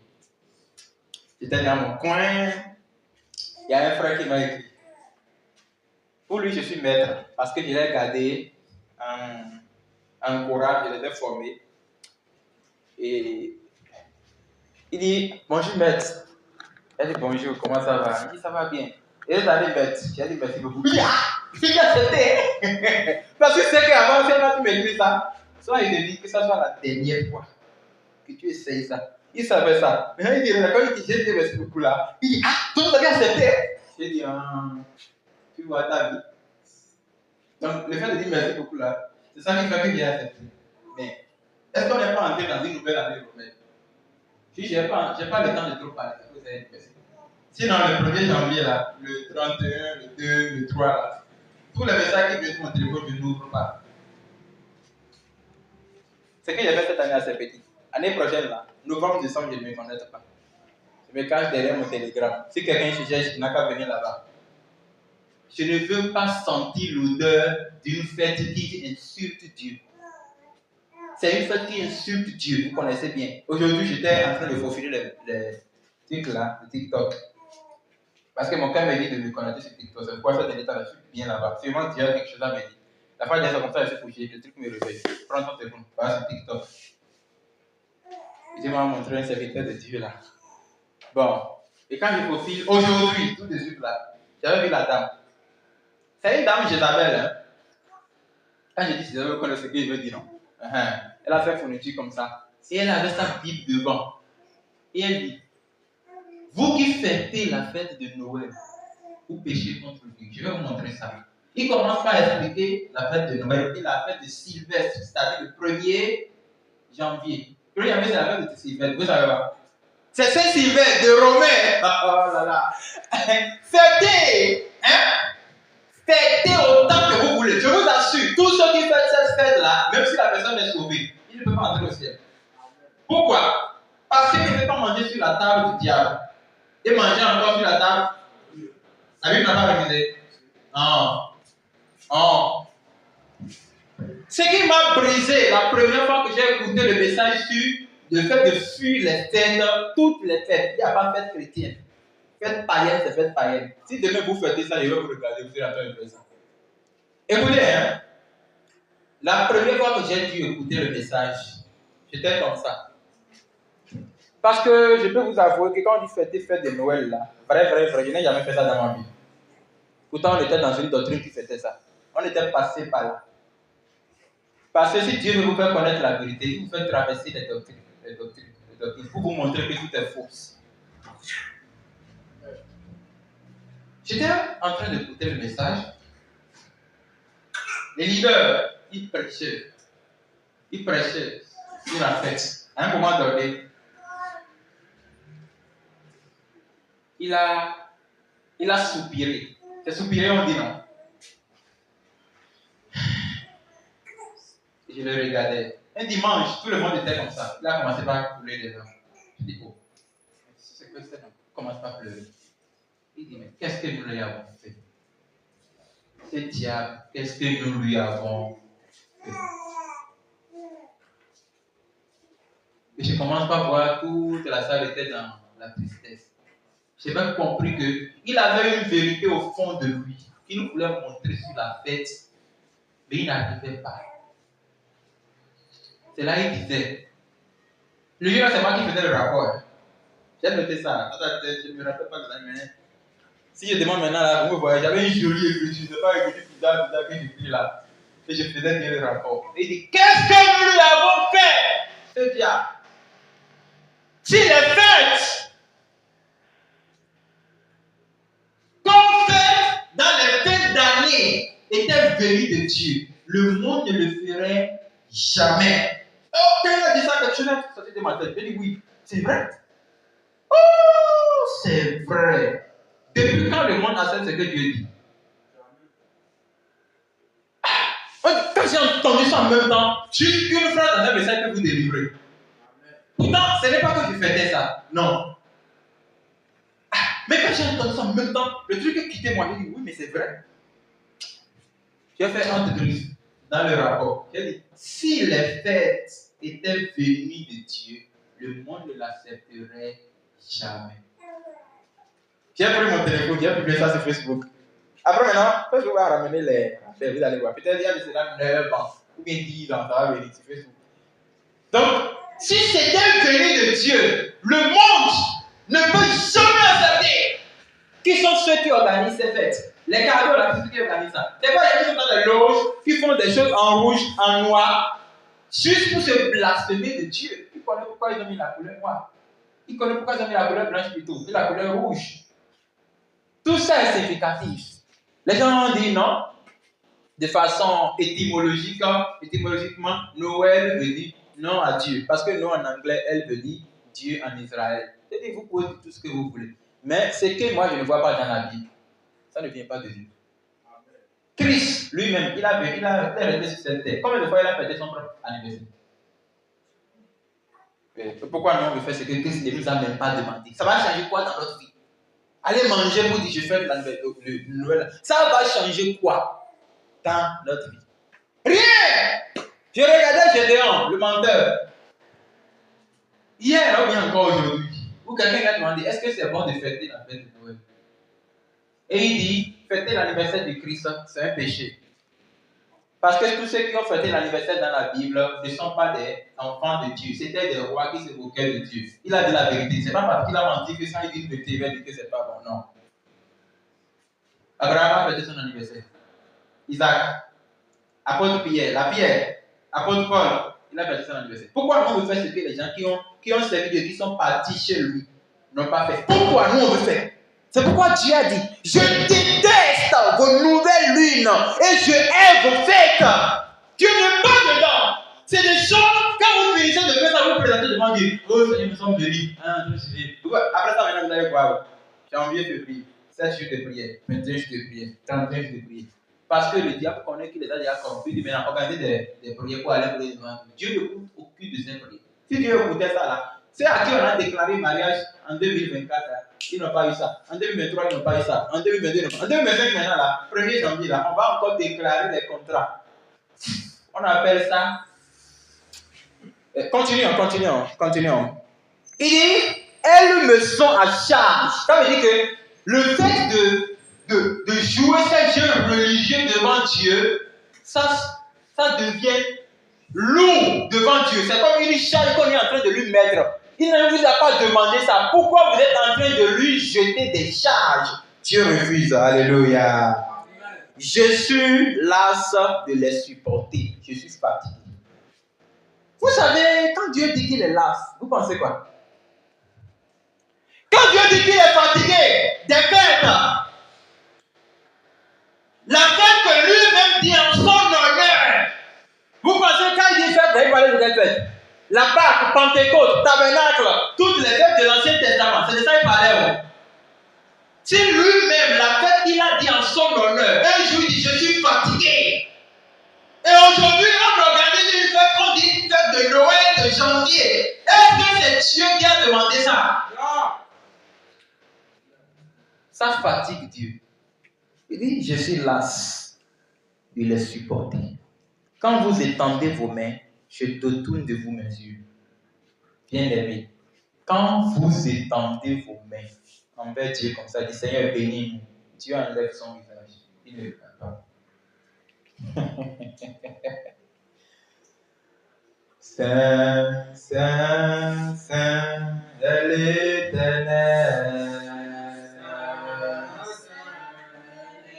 J'étais dans mon coin. Il y a un frère qui m'a écrit. Pour lui, je suis maître parce que je l'ai gardé en chorale, je l'ai formé. Et il dit, bonjour maître. Elle dit, bonjour, comment ça va? Il dit, ça va bien. Et elle a dit, maître. J'ai dit, merci beaucoup. Il a accepté. Parce que c'est qu'avant, quand tu m'écris ça, soit il te dit que ça soit la dernière fois que tu essayes ça. Il savait ça. Maintenant, il dit, quand il dit, j'ai dit, merci beaucoup là. Il dit, toi, tu as accepté. J'ai dit, tu vois ta vie. Donc, le fait de dire merci beaucoup là, c'est ça qui fait que j'ai accepté. Mais, est-ce qu'on n'est pas entré dans une nouvelle année romaine? Si je n'ai pas le temps de trop parler, vous allez être. Sinon, le 1er janvier là, le 31, le 2, le 3 là, tous les messages qui viennent sur mon téléphone, je n'ouvre pas. Ce que j'ai fait cette année assez petit. L'année prochaine là, novembre, décembre, je ne me connecte pas. Je me cache derrière mon télégramme. Si quelqu'un se cherche, il n'a qu'à venir là-bas. Je ne veux pas sentir l'odeur d'une fête qui insulte Dieu. C'est une fête qui insulte Dieu, vous connaissez bien. Aujourd'hui, j'étais en train de faufiler les trucs là, le TikTok. Parce que mon cœur me dit de me connecter sur TikTok. C'est pourquoi cette dernière temps, je suis bien là-bas. Sûrement, Dieu a quelque chose à me dire. La fois dernière, comme ça, je suis couché, le truc me réveille. Prends ton téléphone, va sur TikTok. Dieu m'a montré un serviteur de Dieu là. Bon. Et quand je profile, aujourd'hui, tout de suite là, j'avais vu la dame. C'est une dame Jézabel, hein. Quand je dis Jézabel, vous connaissez ce que je veux dire, non? Elle a fait fourniture comme ça. Et elle avait sa Bible devant. Et elle dit, vous qui fêtez la fête de Noël, vous péchez contre Dieu. Je vais vous montrer ça. Il commence par expliquer la fête de Noël et la fête de Sylvestre, c'est-à-dire le 1er janvier. Le 1er janvier, c'est la fête de Sylvestre. Vous savez pas? C'est Saint-Sylvestre de Romain. Oh là là. Fêtez, hein? Fêtez autant que vous voulez. Je vous assure, tous ceux qui fêtent cette fête-là, même si la personne est sauvée, il ne peut pas entrer au ciel. Pourquoi? Parce qu'il ne peut pas manger sur la table du diable. Et manger encore sur la table. La Bible n'a pas refusé. Non. Ce qui m'a brisé la première fois que j'ai écouté le message sur le fait de fuir les fêtes, toutes les fêtes. Il n'y a pas de fête chrétienne. Fête païenne, c'est fête païenne. Si demain vous fêtez ça, je vais vous regarder, vous allez entendre le ça. Écoutez, hein. La première fois que j'ai dû écouter le message, j'étais comme ça. Parce que je peux vous avouer que quand on dit fêter fête de Noël, là, vrai, je n'ai jamais fait ça dans ma vie. Pourtant, on était dans une doctrine qui fêtait ça. On était passé par là. Parce que si Dieu veut vous faire connaître la vérité, il vous fait traverser les doctrines, pour vous montrer que tout est faux. J'étais en train d'écouter le message. Les leaders, ils prêchaient sur la fête. À un moment donné, il a soupiré. C'est soupirer, on dit non. Et je le regardais. Un dimanche, tout le monde était comme ça. Il a commencé par pleurer des larmes. Je dis, oh, c'est que c'est non. Commence par pleurer. Il dit, mais qu'est-ce que nous lui avons fait? Ce diable, qu'est-ce que nous lui avons fait? Et je commence par voir toute la salle était dans la tristesse. J'ai même compris qu'il avait une vérité au fond de lui qu'il voulait montrer sur la fête, mais il n'arrivait pas. C'est là qu'il disait. Le jour là, c'est moi qui faisais le rapport. J'ai noté ça. Je ne me rappelle pas de ça, mais si je demande maintenant, là, vous me voyez, j'avais une jolie écriture, je n'ai pas écrit tout ça que j'ai pris là. Et je faisais bien le rapport. Et il dit, qu'est-ce que nous lui avons fait, ce diable? Si les fêtes qu'on fait dans les fêtes d'année étaient venues de Dieu, le monde ne le ferait jamais. Oh, quand il a dit ça, quelque chose a sorti de ma tête. J'ai dit oui, c'est vrai. Oh, c'est vrai. Depuis quand le monde accepte ce que Dieu dit? Quand j'ai entendu ça en même temps, juste une phrase dans un message que vous délivrez. Pourtant, ce n'est pas que je faisais ça. Non. Mais quand j'ai entendu ça en même temps, le truc est quitté moi. J'ai dit oui, mais c'est vrai. J'ai fait un truc dans le rapport. J'ai dit si les fêtes étaient venues de Dieu, le monde ne l'accepterait jamais. J'ai pris mon téléphone, j'ai publié ça sur Facebook. Après maintenant, Facebook va ramener les affaires, vous allez voir. Peut-être il y a de cela 9 ans, ou bien 10 ans, ça va venir sur Facebook. Donc, si c'était venu de Dieu, le monde ne peut jamais accepter. Qui sont ceux qui organisent ces fêtes? Les cadeaux, là, c'est ceux qui organisent ça. C'est pas les gens qui sont dans les loges, qui font des choses en rouge, en noir, juste pour se blasphémer de Dieu. Ils connaissent pourquoi ils ont mis la couleur noire. Ils connaissent pourquoi ils ont mis la couleur blanche plutôt, et la couleur rouge. Tout ça est significatif. Les gens disent non, de façon étymologiquement, Noël veut dire non à Dieu. Parce que non en anglais, elle veut dire Dieu en Israël. C'est-à-dire, vous pouvez dire tout ce que vous voulez. Mais ce que moi je ne vois pas dans la Bible, ça ne vient pas de Dieu. Christ lui-même, il est resté sur cette terre. Combien de fois il a fêté son propre anniversaire? Pourquoi nous on veut faire ce que Christ ne nous a même pas demandé? Ça va changer quoi dans notre vie? Allez manger pour dire je fais le Noël. Ça va changer quoi dans notre vie? Rien! Je regardais Gédéon, le menteur. Hier, ou bien encore aujourd'hui, où quelqu'un a demandé est-ce que c'est bon de fêter la fête de Noël? Et il dit, fêter l'anniversaire du Christ, c'est un péché. Parce que tous ceux qui ont fêté l'anniversaire dans la Bible ne sont pas des enfants de Dieu. C'était des rois qui se moquaient de Dieu. Il a dit la vérité. Ce n'est pas parce qu'il a menti que ça il dit il va dire que ce n'est pas bon. Non. Abraham a fêté son anniversaire. Isaac, apôtre Pierre, apôtre Paul, il a fêté son anniversaire. Pourquoi nous on veut faire ce que les gens qui ont servi Dieu, qui sont partis chez lui, n'ont pas fait? Pourquoi nous on veut faire? C'est pourquoi Dieu a dit, je déteste vos nouvelles lunes et je hais vos fêtes. Dieu n'est pas dedans. C'est des choses, quand vous finissez de faire ça, vous vous présentez devant Dieu. Oh Seigneur, nous sommes bénis. Après ça, maintenant, vous allez voir. Janvier, février, 7 jours de prière, 21 jours de prière, 31 jours de prière. Parce que le diable connaît qu'il les a déjà compris, il dit maintenant, organiser des prières pour aller pour les demander. Dieu ne coûte aucune de ces prières. Si Dieu écoutait ça là, c'est à qui on a déclaré mariage en 2024, ils n'ont pas eu ça. En 2023, ils n'ont pas eu ça. En 2022, ils n'ont pas eu ça. En 2025, maintenant, là, 1er janvier, là, on va encore déclarer les contrats. On appelle ça. Continuons. Il dit, elles me sont à charge. Ça veut dire que le fait de jouer ces jeux religieux devant Dieu, ça devient lourd devant Dieu. C'est comme une charge qu'on est en train de lui mettre. Il ne vous a pas demandé ça. Pourquoi vous êtes en train de lui jeter des charges? Dieu refuse. Alléluia. Je suis las de les supporter. Je suis fatigué. Vous savez, quand Dieu dit qu'il est las, vous pensez quoi? Quand Dieu dit qu'il est fatigué des fêtes, la fête que lui-même dit en son honneur, vous pensez quand il dit fête, vous allez parler de quelle fête? La Pâque, Pentecôte, Tabernacle, toutes les fêtes de l'Ancien Testament, c'est de ça qu'il parlait. Si lui-même, la fête qu'il a dit en son honneur, un jour il dit, je suis fatigué. Et aujourd'hui, on organise une fête, on dit une fête de Noël de janvier. Est-ce que c'est Dieu qui a demandé ça? Non. Ça fatigue Dieu. Il dit, je suis las de les supporter. Quand vous étendez vos mains, je détourne de vous mes yeux. Bien-aimé, quand vous étendez vos mains envers Dieu comme ça, dit Seigneur, bénis-nous. Dieu enlève son visage. Il ne le fait pas. Saint, Saint, Saint, est l'Éternel.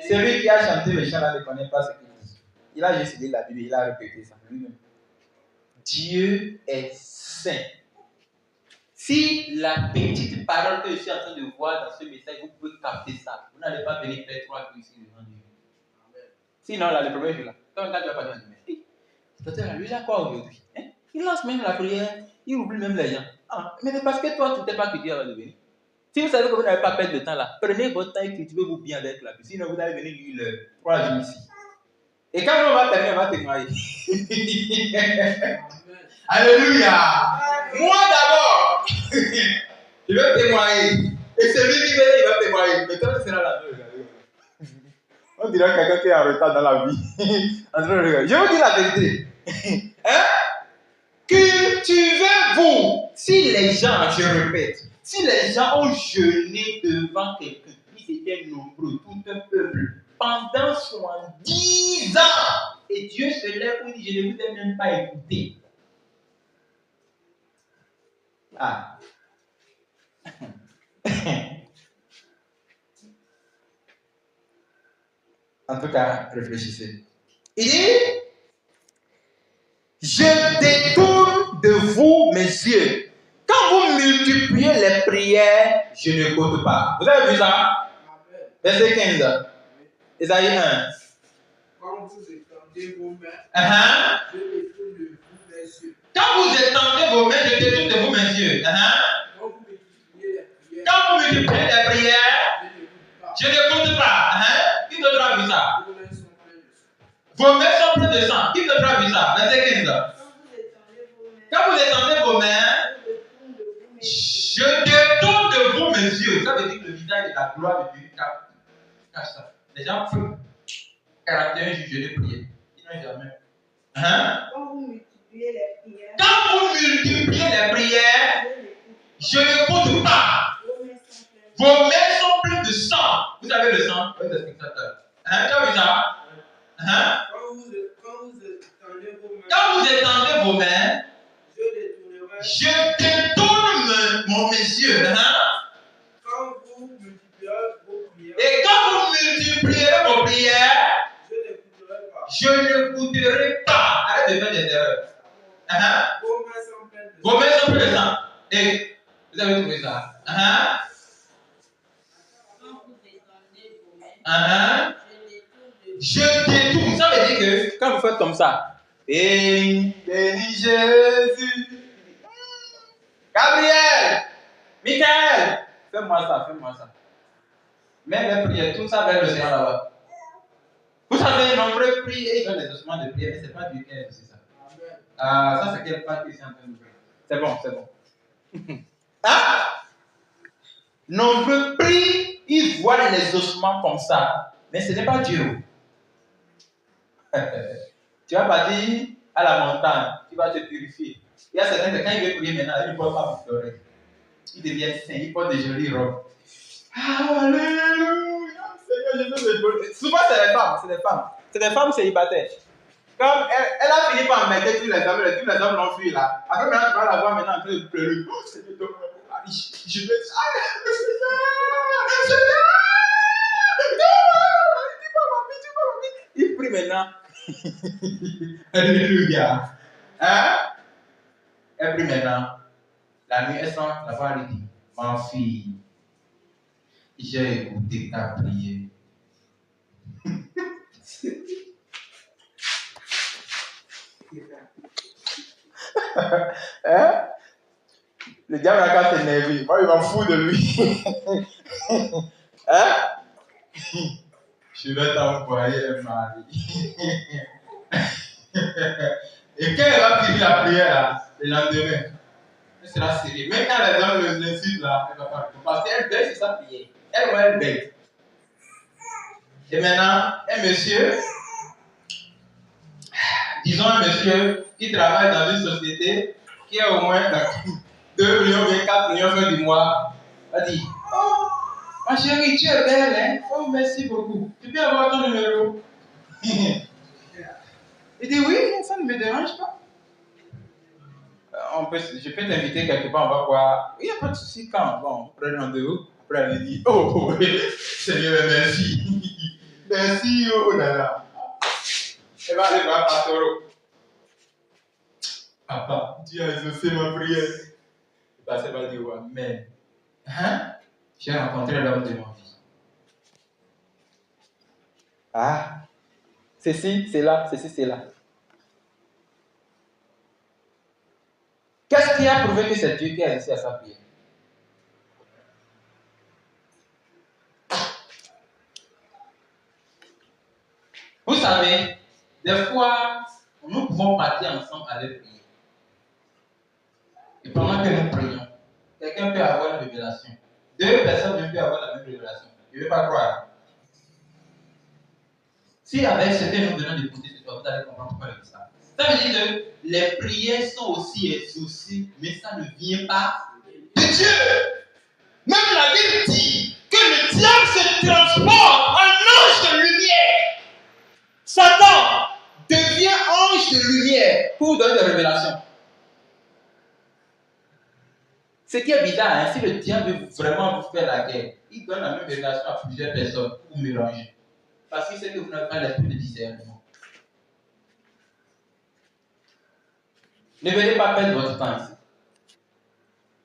Celui qui a chanté le chant là ne connaît pas ce qu'il dit. Il a juste lu la Bible, il a répété ça lui-même. Dieu est saint. Si la petite parole que je suis en train de voir dans ce message, vous pouvez capter ça. Vous n'allez pas venir faire 3 jours ici devant Dieu. Sinon, là, le premier jour là, quand tu vas pas dire, docteur, lui, il a quoi aujourd'hui? Hein? Il lance même la prière, il oublie même les gens. Ah, mais c'est parce que toi, tu ne t'es pas que Dieu va venir. Si vous savez que vous n'avez pas perdre de temps là, prenez votre temps et cultivez-vous bien avec la Bible. Sinon, vous allez venir lire 3 jours ici. Et quand on va terminer, on va te noyer. Alléluia. Moi d'abord, je vais témoigner. Et celui qui vient, il va témoigner. Mais toi, tu seras là. On dirait quelqu'un qui est en retard dans la vie. Je vous dis la vérité. Hein? Cultivez-vous. Si les gens, je répète, si les gens ont jeûné devant quelqu'un, ils étaient nombreux, tout un peuple, pendant 70 ans, et Dieu se lève pour dire, je ne vous ai même pas écouté. Ah. En tout cas, réfléchissez. Il dit, je détourne de vous mes yeux. Quand vous multipliez les prières, je n'écoute pas. Vous avez vu ça? Verset 15. Isaïe 1. Quand vous étendez vos mains, je détourne de vous mes yeux. Quand vous étendez vos mains, je détourne de vous mes yeux. Quand vous multipliez les prières, je n'écoute pas. Qui d'autre a vu ça? Vos mains sont pleines de sang. Qui d'autre a vu ça? Verset 15. Quand vous étendez vos mains, je détourne de vous mes yeux. Ça veut dire que le visage de la gloire de Dieu cache ça. Les gens font 41 jours de prière. Ils n'ont jamais. Quand vous multipliez les prières, je n'écoute pas. Vos mains sont pleines de sang. Vous savez le sang? Oui, le spectateur. Tu as vu ça? Quand vous étendez vos mains, je détourne mes yeux. Quand vous multiplierez vos prières, Et quand vous multiplierez vos prières, je n'écouterai je n'écouterai pas. pas. Arrête de faire des erreurs. Vos mains sont pleines de Vos mains sont pleines de sang. Et vous avez trouvé ça? Quand vous étendez vos mains, Je détourne. Ça veut dire que quand vous faites comme ça, et bénis Jésus. Gabriel, Michael, fais-moi ça, fais-moi ça. Mets les prières, tout ça vers le Seigneur là-bas. Vous savez, nombreux prient et ils ont des ossements de prière, mais ce n'est pas du cœur, c'est ça. Ça, c'est quelle part qui est en train de prier. C'est bon, c'est bon. Nombreux prient, ils voient les ossements comme ça, mais ce n'est pas Dieu. Tu vas partir à la montagne, tu vas te purifier. Il y a certains que quand il veut prier maintenant, il ne porte pas boucle d'oreille. Il devient saint, il porte des jolies robes. Alléluia, Seigneur Jésus. Souvent, c'est les femmes, c'est des femmes. C'est des femmes célibataires. Comme elle a fini par mettre tous les hommes l'ont fui là. Après, maintenant, tu vas la voir maintenant en train de pleurer. Oh, Seigneur, donne-moi mon mari. Je vais. Seigneur, il prie maintenant. Alléluia. Elle prie maintenant. La nuit, elle sent la voix lui dit, ma fille, j'ai écouté ta prière. Le diable n'a qu'à s'énerver. Moi, il m'en fout de lui. Je vais t'envoyer un mari. Et quand elle va finir la prière, là, le lendemain, elle sera sérieux. Même quand les hommes l'insultent, là, elle va pas. Parce qu'elle baisse sur sa prière. Elle baisse. Et maintenant, un monsieur, disons un monsieur qui travaille dans une société qui a au moins 2 millions, 4 millions fin du mois, a dit, oh, ma chérie, tu es belle, hein? Oh, merci beaucoup. Tu peux avoir ton numéro? Il dit, oui, ça ne me dérange pas. Je peux t'inviter quelque part, on va voir. Il n'y a pas de souci quand. Bon, on prend rendez-vous. Après, elle dit, oh, Seigneur, merci. Merci, oh là là. Elle va aller voir Pastoro. Papa, tu as exaucé ma prière. Le pasteur va dire, amen. J'ai rencontré l'homme de ma vie. Ceci, c'est là, ceci, c'est là. Qu'est-ce qui a prouvé que c'est Dieu qui a exaucé à sa prière? Vous savez, des fois, nous pouvons partir ensemble aller prier. Et pendant que nous prions, quelqu'un peut avoir une révélation. 2 personnes peuvent avoir la même révélation. Je ne veux pas croire. Si avec ce que nous venons d'écouter ce soir, vous allez comprendre pourquoi je dis ça. Ça veut dire que les prières sont aussi exaucées, mais ça ne vient pas de Dieu. Même la Bible dit que le diable se transforme en ange de lumière. Satan devient ange de lumière pour donner des révélations. Ce qui est bizarre, si le diable veut vraiment vous faire la guerre, il donne la même révélation à plusieurs personnes pour mélanger. Parce qu'il sait que vous n'avez pas l'esprit de discernement. Ne venez pas perdre votre temps ici.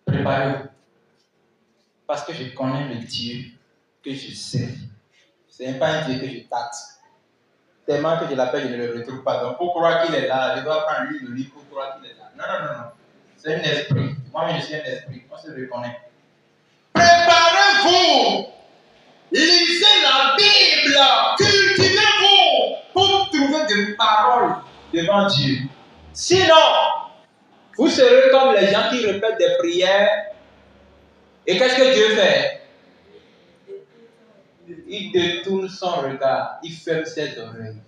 Préparez-vous. Parce que je connais le Dieu que je sais. Ce n'est pas un Dieu que je tâte. Tellement que je l'appelle, je ne le retrouve pas. Donc pour croire qu'il est là, je dois prendre lui le livre pour croire qu'il est là. Non. C'est un esprit. Moi, je suis un esprit. On se reconnaît. Préparez-vous. Lisez la Bible. Cultivez-vous pour trouver des paroles devant Dieu. Sinon, vous serez comme les gens qui répètent des prières. Et qu'est-ce que Dieu fait? Il détourne son regard. Il ferme ses oreilles.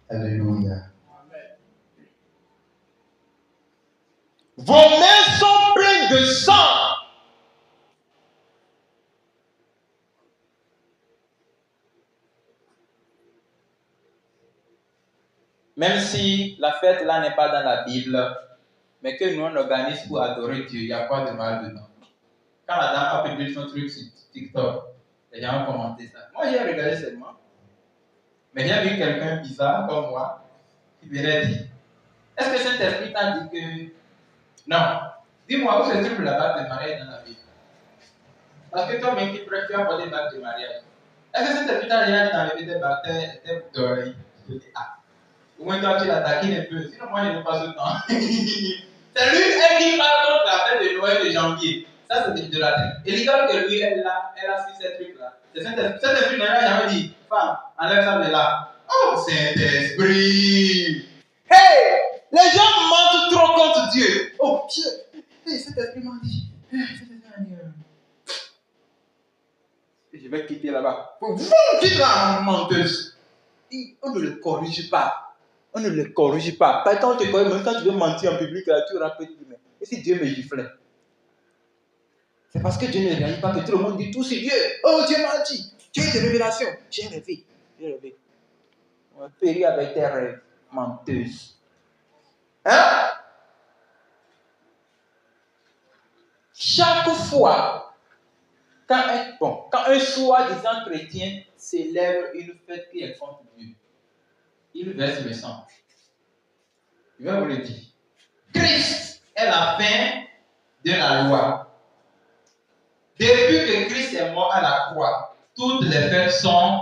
Alléluia. Vos mains sont pleines de sang. Même si la fête là n'est pas dans la Bible, mais que nous on organise pour adorer Dieu, il n'y a pas de mal dedans. Quand la dame a publié son truc sur TikTok, les gens ont commenté ça. Moi j'ai regardé seulement. Mais j'ai vu quelqu'un bizarre comme moi qui venait dire, est-ce que Saint-Esprit t'a dit que... Non. Dis-moi où se trouve la bague de mariage dans la Bible. Parce que toi-même qui prêches, tu as pas des bagues de mariage. Est-ce que Saint-Esprit t'a déjà dit d'enlever tes bagues, tes d'oreilles? Je dis, ah. Au moins toi tu la taquines un peu. Sinon moi je n'ai pas ce temps. C'est lui, elle qui parle contre la fête de Noël de janvier. Ça c'est de l'idolâtrie. Et l'idole que lui, elle a su ces trucs-là. Saint-Esprit n'a jamais dit, femme, enlève ça de là. Oh, Saint-Esprit! Hey! Les gens mentent trop contre Dieu. Oh, Dieu! Hey, Saint-Esprit m'a dit. Je vais quitter là-bas. Vous quittez la menteuse. On ne le corrige pas. On ne le corrige pas. Parce que quand on te corrige, même quand tu veux mentir en public, là, tu rappelles, mais et si Dieu me giflait? C'est parce que Dieu ne réalise pas que tout le monde dit tout sur Dieu. Oh, Dieu m'a dit. Dieu de révélation. J'ai rêvé. On périt avec tes rêves menteuses. Hein? Chaque fois, quand un soi-disant chrétien célèbre une fête qui est contre Dieu, il verse le sang. Je vais vous le dire. Christ est la fin de la loi. Depuis que Christ est mort à la croix, toutes les fêtes sont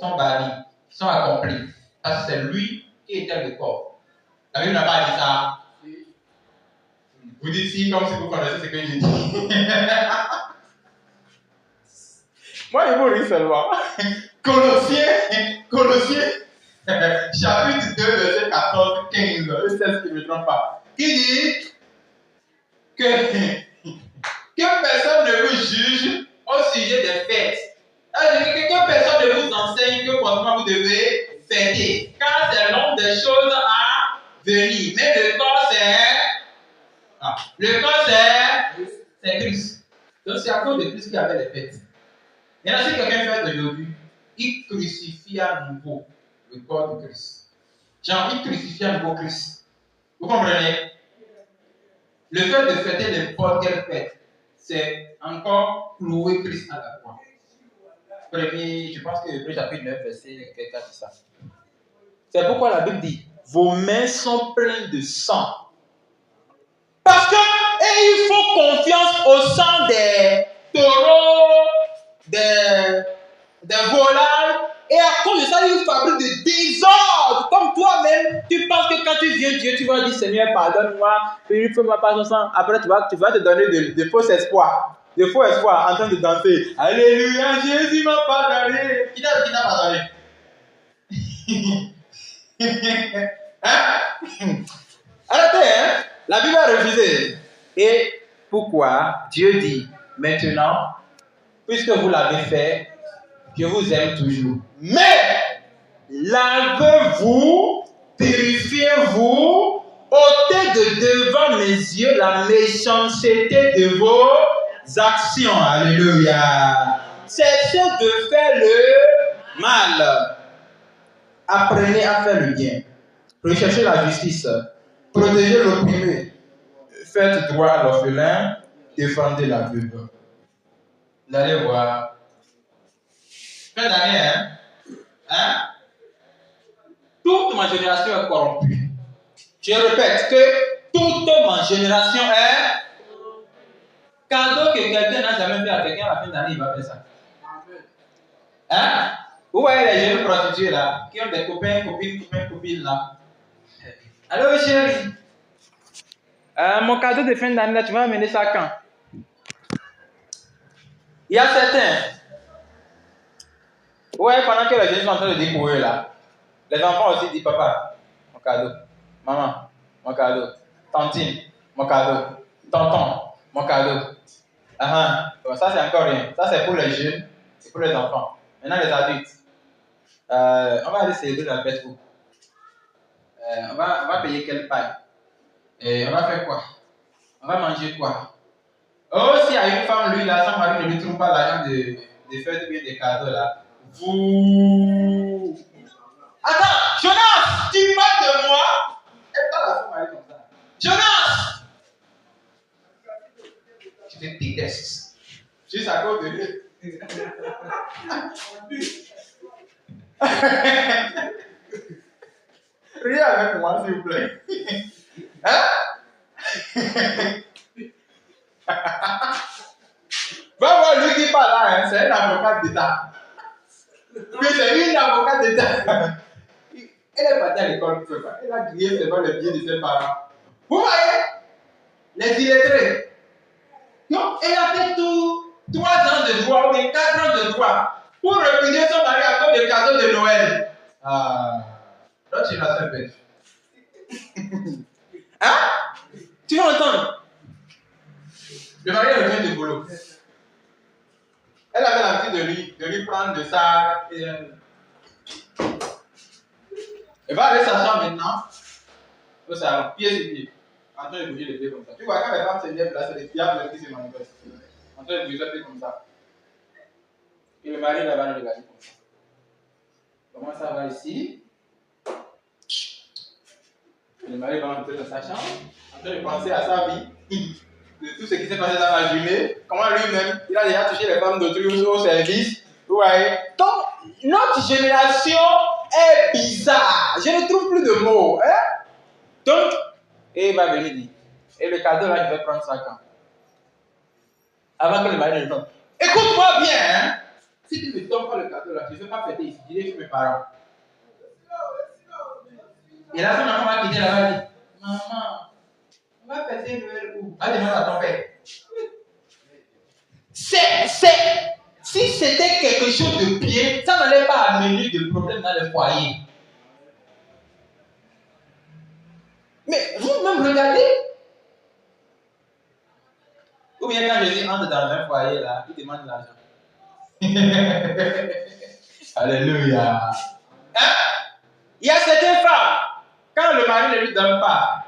bannies, sont accomplies. Parce que c'est lui qui était le corps. La Bible n'a pas dit ça. Vous dites si comme si vous connaissez ce que je dis. Moi, je vous ris seulement. Colossiens, chapitre 2, verset 14, 15, c'est ce qui ne me trompe pas. Qui dit que personne ne vous juge au sujet des fêtes. Que personne ne vous enseigne que forcément vous devez fêter. Car c'est l'ombre des choses à venir. Mais le corps, c'est Christ. Donc c'est à cause de Christ qu'il y avait les fêtes. Maintenant, si quelqu'un fait aujourd'hui, il crucifie à nouveau le corps de Christ. Genre, il crucifie à nouveau Christ. Vous comprenez? Le fait de fêter n'importe quelle fête, c'est encore clouer Christ à la croix. Je pense que Hébreux chapitre 9, verset 4 dit ça. C'est pourquoi la Bible dit, vos mains sont pleines de sang. Parce que il faut confiance au sang des taureaux, des volailles, et à cause de ça, il fabrique des désordres. Comme toi-même, tu penses que quand tu viens Dieu, tu vas dire Seigneur, pardonne-moi, purifie-moi par ton sang. Après, tu vas te donner de faux espoirs. De faux espoirs en train de danser. Alléluia, Jésus m'a pardonné. Qui t'a pardonné? Hein? Arrêtez, hein? La Bible a refusé. Et pourquoi Dieu dit maintenant, puisque vous l'avez fait, je vous aime toujours. Mais lavez-vous, purifiez-vous, ôtez de devant mes yeux la méchanceté de vos actions. Alléluia. Cessez de faire le mal. Apprenez à faire le bien. Recherchez la justice. Protégez l'opprimé. Faites droit à l'orphelin. Défendez la veuve. Vous allez voir. Fin d'année, hein? Toute ma génération est corrompue. Je répète que toute ma génération est cadeau que quelqu'un n'a jamais fait à quelqu'un à la fin d'année, il va faire ça. Hein? Vous voyez les jeunes prostituées là, qui ont des copains, copines là. Allô chérie, mon cadeau de fin d'année là, tu vas amener ça quand? Il y a certains. Ouais, pendant que les jeunes sont en train de découvrir là, les enfants aussi disent papa, mon cadeau, maman, mon cadeau, tantine, mon cadeau, tonton, mon cadeau. Bon, ça c'est encore rien. Ça c'est pour les jeunes, c'est pour les enfants. Maintenant les adultes. On va aller célébrer la fête où? On va payer quelle paille? Et on va faire quoi? On va manger quoi? Oh, s'il y a une femme, lui, là, son mari ne lui trouve pas l'argent de faire bien des cadeaux, là. Vous Attends, Jonas, tu parles de moi? Elle parle à son mari comme ça. Jonas! Je te déteste. Juste à cause de lui. Riez avec moi, s'il vous plaît. Hein? Va voir lui qui parle là, hein, c'est un avocat d'État. Oui, c'est une avocate d'État. Elle est partie à l'école, elle a grillé devant le pied de ses parents. Vous voyez? Les illettrés. Donc, elle a fait tout 3 ans de droit ou bien 4 ans de droit pour repudier son mari à cause des cadeaux de Noël. Ah, l'autre génération bête. Hein? Tu vas entendre? Le mari revient du boulot. Elle avait l'habitude de lui prendre de ça. Elle va aller s'asseoir maintenant au salon, pied sur pied, en train de bouger les pieds comme ça. Tu vois, quand les femmes se lèvent là, c'est les diables qui se manifestent. En train de bouger les pieds comme ça. Et le mari là va le regarder comme ça. Comment ça va ici? Et le mari va entrer dans sa chambre, en train de penser à sa vie, de tout ce qui s'est passé dans la journée, comment lui-même, il a déjà touché les femmes d'autrui au service. Vous voyez? Donc, notre génération est bizarre. Je ne trouve plus de mots. Hein? Donc, et il va venir dire, et le cadeau là, je vais prendre ça quand? Avant que le mari ne le donne. Écoute-moi bien, hein? Si tu ne me donnes pas le cadeau là, je ne vais pas fêter ici, je dirai chez mes parents. Et là, son maman va quitter là-bas et dit, maman, on va fêter Noël où? Va demander à ton père. Si c'était quelque chose de bien, ça n'allait pas amener de problème dans le foyer. Mais vous-même regardez. Ou bien quand Jésus entre dans un foyer là, il demande l'argent. Alléluia. Hein? Il y a certaines femmes, quand le mari ne lui donne pas,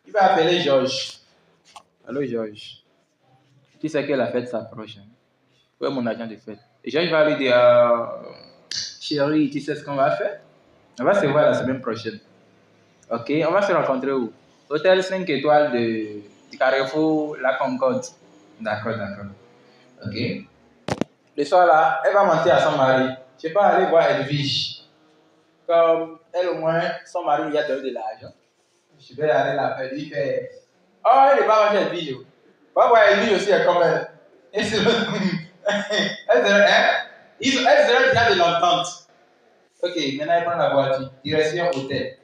il va appeler Georges. Allô Georges. Tu sais que la fête s'approche. Hein? Où est mon argent de fête? Et Georges va lui dire, chérie, tu sais ce qu'on va faire? On va se voir la semaine prochaine. Ok, on va se rencontrer où? Hôtel 5 étoiles du Carrefour La Concorde. D'accord. Ok. Le soir là, elle va mentir à son mari. Je vais pas aller voir Edwige. Comme elle au moins, son mari lui a donné de l'argent. Je vais aller la faire. Il fait. Oh, elle n'est pas voir Edwige. Va voir Edwige aussi, elle comme elle. Elle serait déjà de l'entente. Ok, maintenant elle prend la voiture. Direction hôtel.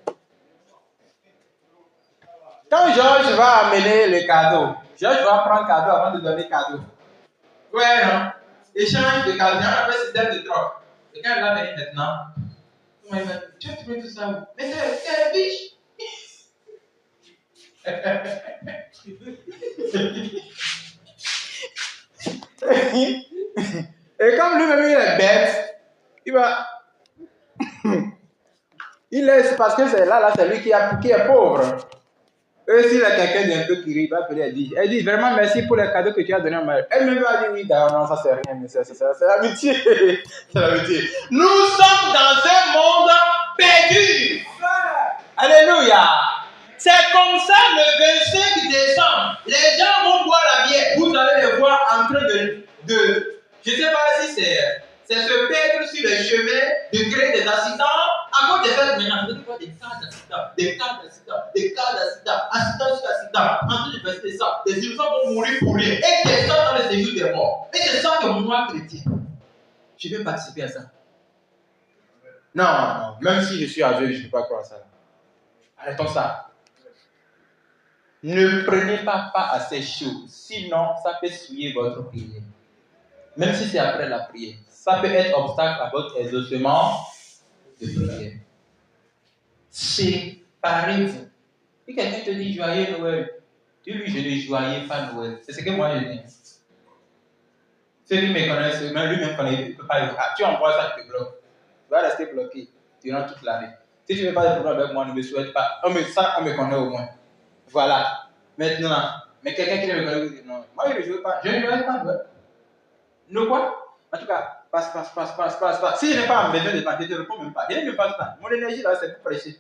Quand Georges va amener le cadeau, Georges va prendre le cadeau avant de donner le cadeau. Ouais, non? Échange de cadeau, on appelle système de troc. Et quand elle va venir maintenant, tu vas trouver tout ça où? Mais c'est un biche. Et comme lui-même il est bête, il va. Il laisse parce que c'est là, c'est lui qui est pauvre. Et s'il y a quelqu'un d'un peu qui rit, il va appeler Edwige. Elle dit vraiment merci pour les cadeaux que tu as donné à Marie. Elle-même va dire oui, d'accord, non, ça c'est rien, mais c'est l'amitié. C'est l'amitié. Nous sommes dans un monde perdu. Alléluia. C'est comme ça le 25 décembre. Les gens vont boire la bière. Vous allez les voir en train de je ne sais pas si c'est se perdre sur les chemins, de créer des accidents. À cause de ça, maintenant, vous avez des cas d'accident, accident sur accident, en train de faire ça. Des innocents vont mourir pour rien. Et des gens dans le séjour des morts. Et c'est ça que moi, chrétien, je vais participer à ça. Non, même si je suis aveugle, je ne peux pas croire à ça. Arrêtons ça. Ne prenez pas part à ces choses, sinon ça peut souiller votre prière. Même si c'est après la prière, ça peut être obstacle à votre exaucement de prière. Séparez-vous. Si quelqu'un te dit joyeux Noël, dis-lui je ne joyeux pas Noël. C'est ce que moi je dis. Ceux qui me connaissent, même lui-même connaît, il ne peut pas le voir. Tu envoies ça, tu te bloques. Tu vas rester bloqué durant toute l'année. Si tu n'as pas de problème avec moi, ne me souhaite pas. Oh, mais ça, on me connaît au moins. Voilà. Maintenant, mais quelqu'un qui ne me connaît pas, non. Moi, je ne joue pas. Je ne joue pas Noël. Ne quoi? En tout cas, passe. Si je n'ai pas besoin de temps, je ne te réponds même pas. Je n'ai même pas de temps. Mon énergie là, c'est pour prêcher.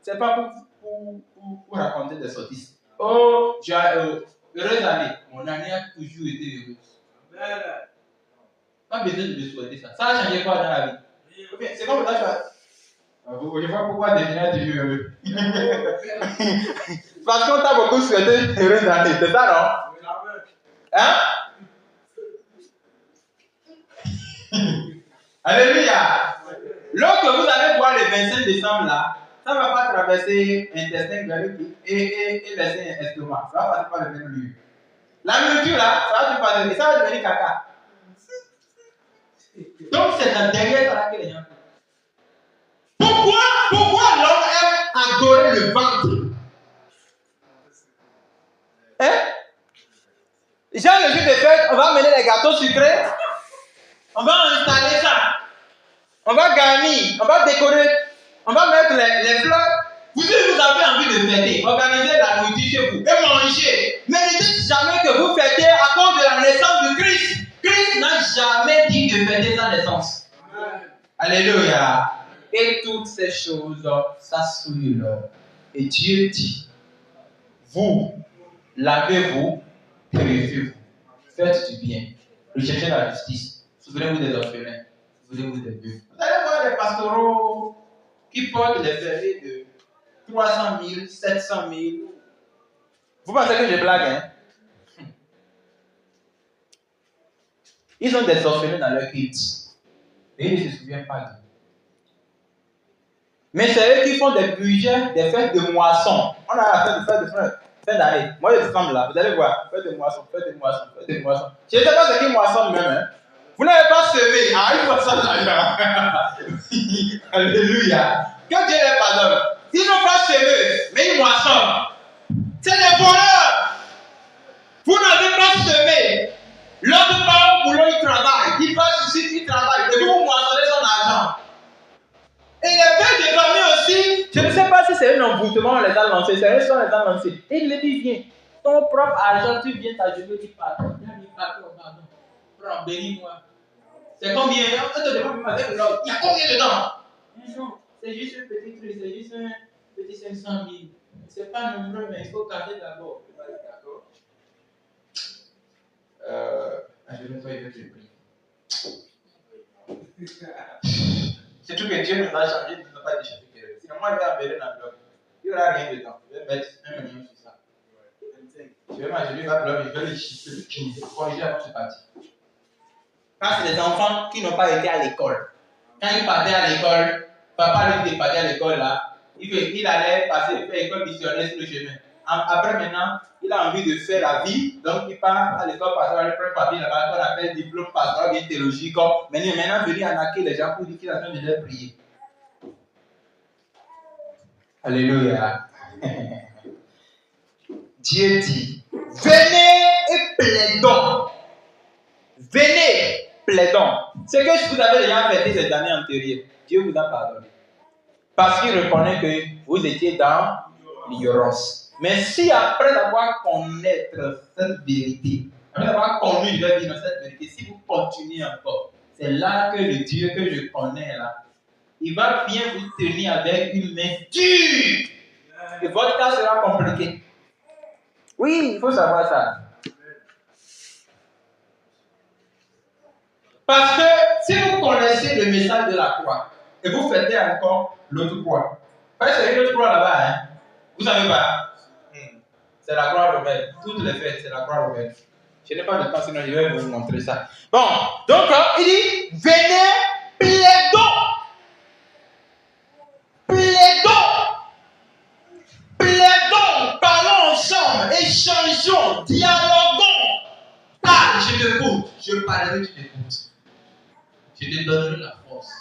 Ce n'est pas pour raconter des sottises. Oh, tu as heureuse année. Mon année a toujours été heureuse. Pas besoin de me souhaiter ça. Ça a changé quoi dans la vie? C'est comme là, tu vois. Je vois pourquoi devenir toujours heureux. Parce qu'on t'a beaucoup souhaité heureuse année. C'est ça, non? Hein? Alléluia. Lorsque vous allez voir le 25 décembre là, ça ne va pas traverser intestin grêle et laisser un estomac. Ça va passer par le même lieu. La nourriture là, ça va tout passer et ça va devenir caca. Donc c'est derrière ça que les gens. Pourquoi l'homme aime adorer le ventre? Hein? Genre le jour de fête, on va mener les gâteaux sucrés. On va installer ça. On va garnir, on va décorer, on va mettre les fleurs. Vous avez envie de fêter, organisez la nourriture chez vous et manger. Mais ne dites jamais que vous fêtez à cause de la naissance de Christ. Christ n'a jamais dit de fêter sa naissance. Amen. Alléluia. Et toutes ces choses s'assurent. Et Dieu dit, vous, lavez-vous, purifiez-vous. Faites du bien. Recherchez la justice. Souvenez-vous des orphelins. Souvenez-vous des vœux. Vous allez voir les pastoraux qui portent des ferries de 300 000, 700 000. Vous pensez que je blague, hein? Ils ont des orphelins dans leur culte. Et ils ne se souviennent pas d'eux. Mais c'est eux qui font des budgets, des fêtes de moisson. On a la fête de fin d'année. Moi, je suis là, vous allez voir. Fête de moisson. Je ne sais pas ce qui moissonne même. Hein. Vous n'avez pas semé. Ah, il faut ça là. Alléluia. Que Dieu les pardonne. Ils n'ont pas semé, mais ils moissonnent. C'est des voleurs. Vous n'avez pas semé. L'autre part au boulot, il travaille. Il passe ici, il travaille. Et vous moissonnez son argent. Et les pères de famille aussi, je ne sais pas si c'est un envoûtement, on les a lancés, c'est eux qui les a lancés. Et il me dit, viens, ton propre argent, tu viens t'ajouter, tu pars. Pardon. Prends, bénis-moi. C'est combien? On te demande avec l'autre. Il y a combien dedans? Non, c'est juste un petit truc, c'est juste un petit 500 000. C'est pas nombreux, mais il faut garder d'abord. D'accord? Je vais faire le prix. C'est tout que Dieu nous a changé, il ne nous a pas déchiré. Sinon, moi, je vais embellir dans le bloc. Il n'y aura rien dedans. Je vais mettre 1 million sur ça. Je vais m'acheter un bloc, je vais le chiffrer, le corriger avant que je parte. Quand c'est des enfants qui n'ont pas été à l'école. Quand ils partaient à l'école, papa lui partait à l'école là, il allait passer, faire école missionnaire sur le chemin. Après maintenant, il a envie de faire la vie, donc il part à l'école pastorale, il prend un papier là-bas qu'on appelle diplôme pastoral bien théologique. Mais il est maintenant venu arnaquer les gens pour dire qu'il a besoin de leur prier. Alléluia. Dieu dit, venez et plaidons. Venez, plaidons. Ce que vous avez déjà fait ces années antérieures, Dieu vous a pardonné. Parce qu'il reconnaît que vous étiez dans l'ignorance. Mais si après avoir connaître cette vérité, après avoir connu, je vais dire, cette vérité, si vous continuez encore, c'est là que le Dieu que je connais là, il va bien vous tenir avec une main dure. Et votre cas sera compliqué. Oui, il faut savoir ça. Parce que si vous connaissez le message de la croix, et vous faites encore l'autre croix, parce que c'est une autre croix là-bas, hein? Vous savez pas? C'est la croix romaine. Toutes les fêtes, c'est la croix romaine. Je n'ai pas de temps, sinon je vais vous montrer ça. Bon, donc il dit, venez, plaidons. Plaidons, parlons ensemble, échangeons, dialoguons. Parle, je t'écoute. Je parlerai, tu t'écoutes. Je te donnerai la force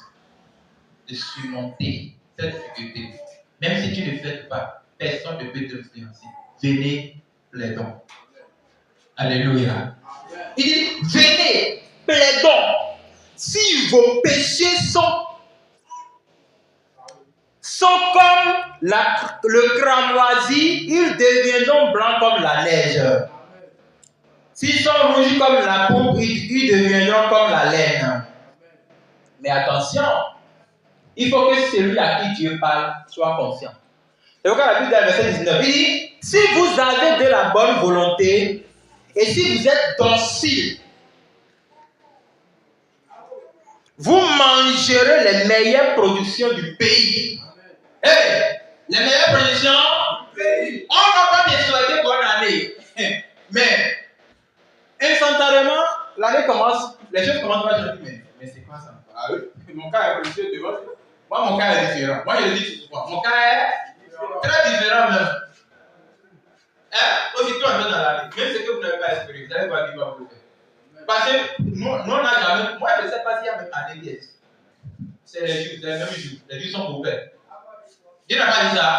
de surmonter cette difficulté. Même si tu ne le fais pas, personne ne peut t'influencer. Venez, plaidons. Alléluia. Il dit, venez, plaidons. Si vos péchés sont comme le cramoisi, ils deviendront blancs comme la neige. S'ils sont rouges comme la pourpre, ils deviendront comme la laine. Mais attention, il faut que celui à qui Dieu parle soit conscient. C'est pourquoi la Bible dans le verset 19, il dit, si vous avez de la bonne volonté et si vous êtes docile, vous mangerez les meilleures productions du pays. Hey, les meilleures productions du pays. On ne va pas te souhaiter bonne année. Mais, instantanément, l'année commence, les choses commencent à changer. Mais c'est quoi ça? Ah oui, mon cas est productif devant. Moi, mon cas est différent. Moi, je le dis souvent. Mon cas est très différent même. Aussitôt on est dans l'année, même ce que vous n'avez pas espéré, vous allez voir qui va vous faire. Parce que nous, on n'a jamais. Moi, je ne sais pas s'il y a même année pièce. C'est les jours, c'est les mêmes jours. Les jours sont mauvais. Dieu n'a pas dit ça.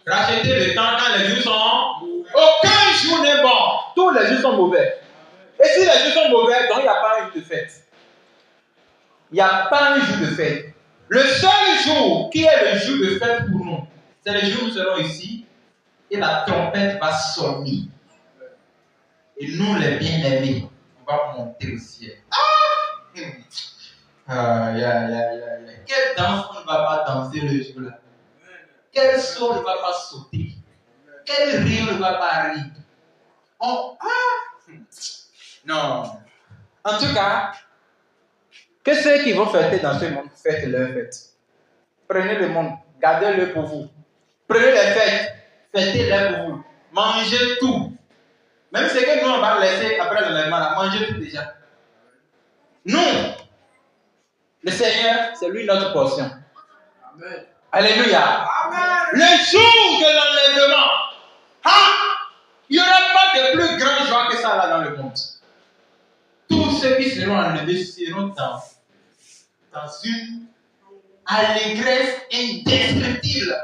Rachetez le temps quand les jours sont. Aucun jour n'est bon. Tous les jours sont mauvais. Et si les jours sont mauvais, donc il n'y a pas un jour de fête. Il n'y a pas un jour de fête. Le seul jour qui est le jour de fête pour nous, c'est le jour où nous serons ici et la trompette va sonner. Et nous, les bien-aimés, on va monter au ciel. Quelle danse on ne va pas danser le jour-là? Quel son ne va pas sauter? Quel rire ne va pas rire? Non. En tout cas, que ceux qui vont fêter dans ce monde, faites leur fête. Prenez le monde, gardez-le pour vous. Prenez les fêtes, fêtez-les pour vous. Mangez tout. Même ce que nous, on va laisser après l'enlèvement, mangez tout déjà. Nous, le Seigneur, c'est lui notre portion. Amen. Alléluia. Amen. Le jour de l'enlèvement, il n'y aura pas de plus grande joie que ça là dans le monde. Tous ceux qui seront enlevés seront dans une allégresse indescriptible.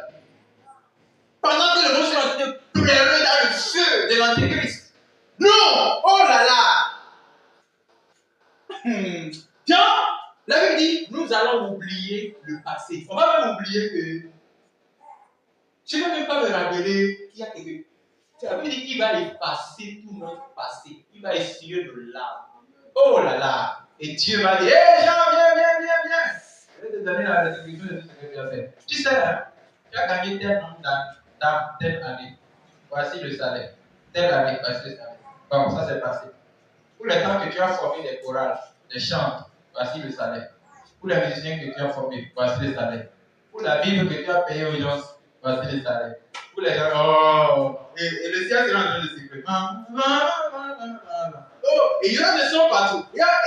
Pendant que le monde sera en train de pleurer dans le feu de l'Antéchrist. Non! Oh là là! Tiens, la Bible dit, nous allons oublier le passé. On va même oublier que... Je ne vais même pas me rappeler qu'il y a quelque... La Bible dit qu'il va effacer tout notre passé. Il va essuyer nos larmes. Oh là là! Et Dieu m'a dit, hé Jean, viens. Je vais te donner la description de tout ce que tu as fait. Tu sais, hein, tu as gagné tel nombre dans telle année. Voici le salaire. Telle année, voici le salaire. Bon, ça c'est passé. Pour le temps que tu as formé des chorales, des chants, voici le salaire. Pour les musiciens que tu as formés, voici le salaire. Pour la Bible que tu as payée aux gens, voici le salaire. Pour les gens, et le ciel sera en train de s'écrire. Oh, et il y aura des sons partout.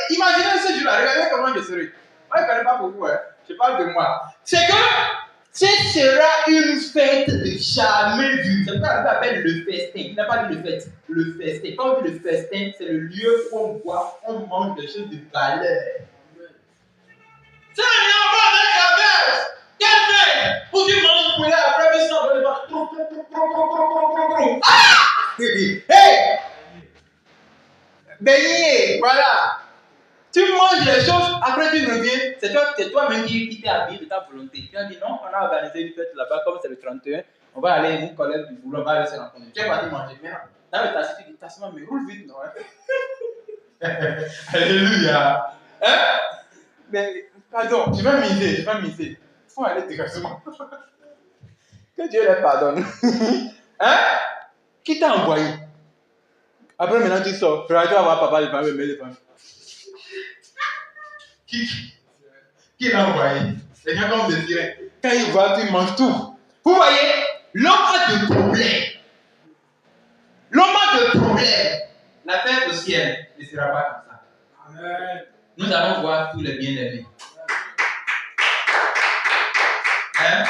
Imaginez ce jour-là, regardez comment je serai. Moi, je ne connais pas beaucoup, hein. Je parle de moi. C'est que ce sera une fête jamais vue. C'est pourquoi on appelle le festin. Il n'a pas dit le fête. Le festin. Quand on dit le festin, c'est le lieu où on boit, on mange des choses de valeur. C'est un enfant de gravesse. Quelle fête? Où tu manges poulet après, mais sans hey! Béni, voilà. Tu manges les choses, après tu reviens, c'est toi-même qui t'es habillé de ta volonté. Tu as dit non, on a organisé une fête là-bas, comme c'est le 31, on va aller, une collègue du boulot, on va aller se rencontrer. Tu es parti manger, mais dans le taxi, tu dis, taxi, mais roule vite, non? Alléluia. Hein? Mais, pardon, je vais miser. Il faut aller directement. Que Dieu les pardonne. Hein? Qui t'a envoyé? Après, maintenant, tu sors. Tu vas voir papa, les familles, les familles. Qui l'a envoyé? Les gens comme Désiré. Quand ils voient, tu manges tout. Vous voyez, l'homme a de problèmes. La fête au ciel ne sera pas comme ça. Amen. Nous allons voir tous les bien-aimés. Hein?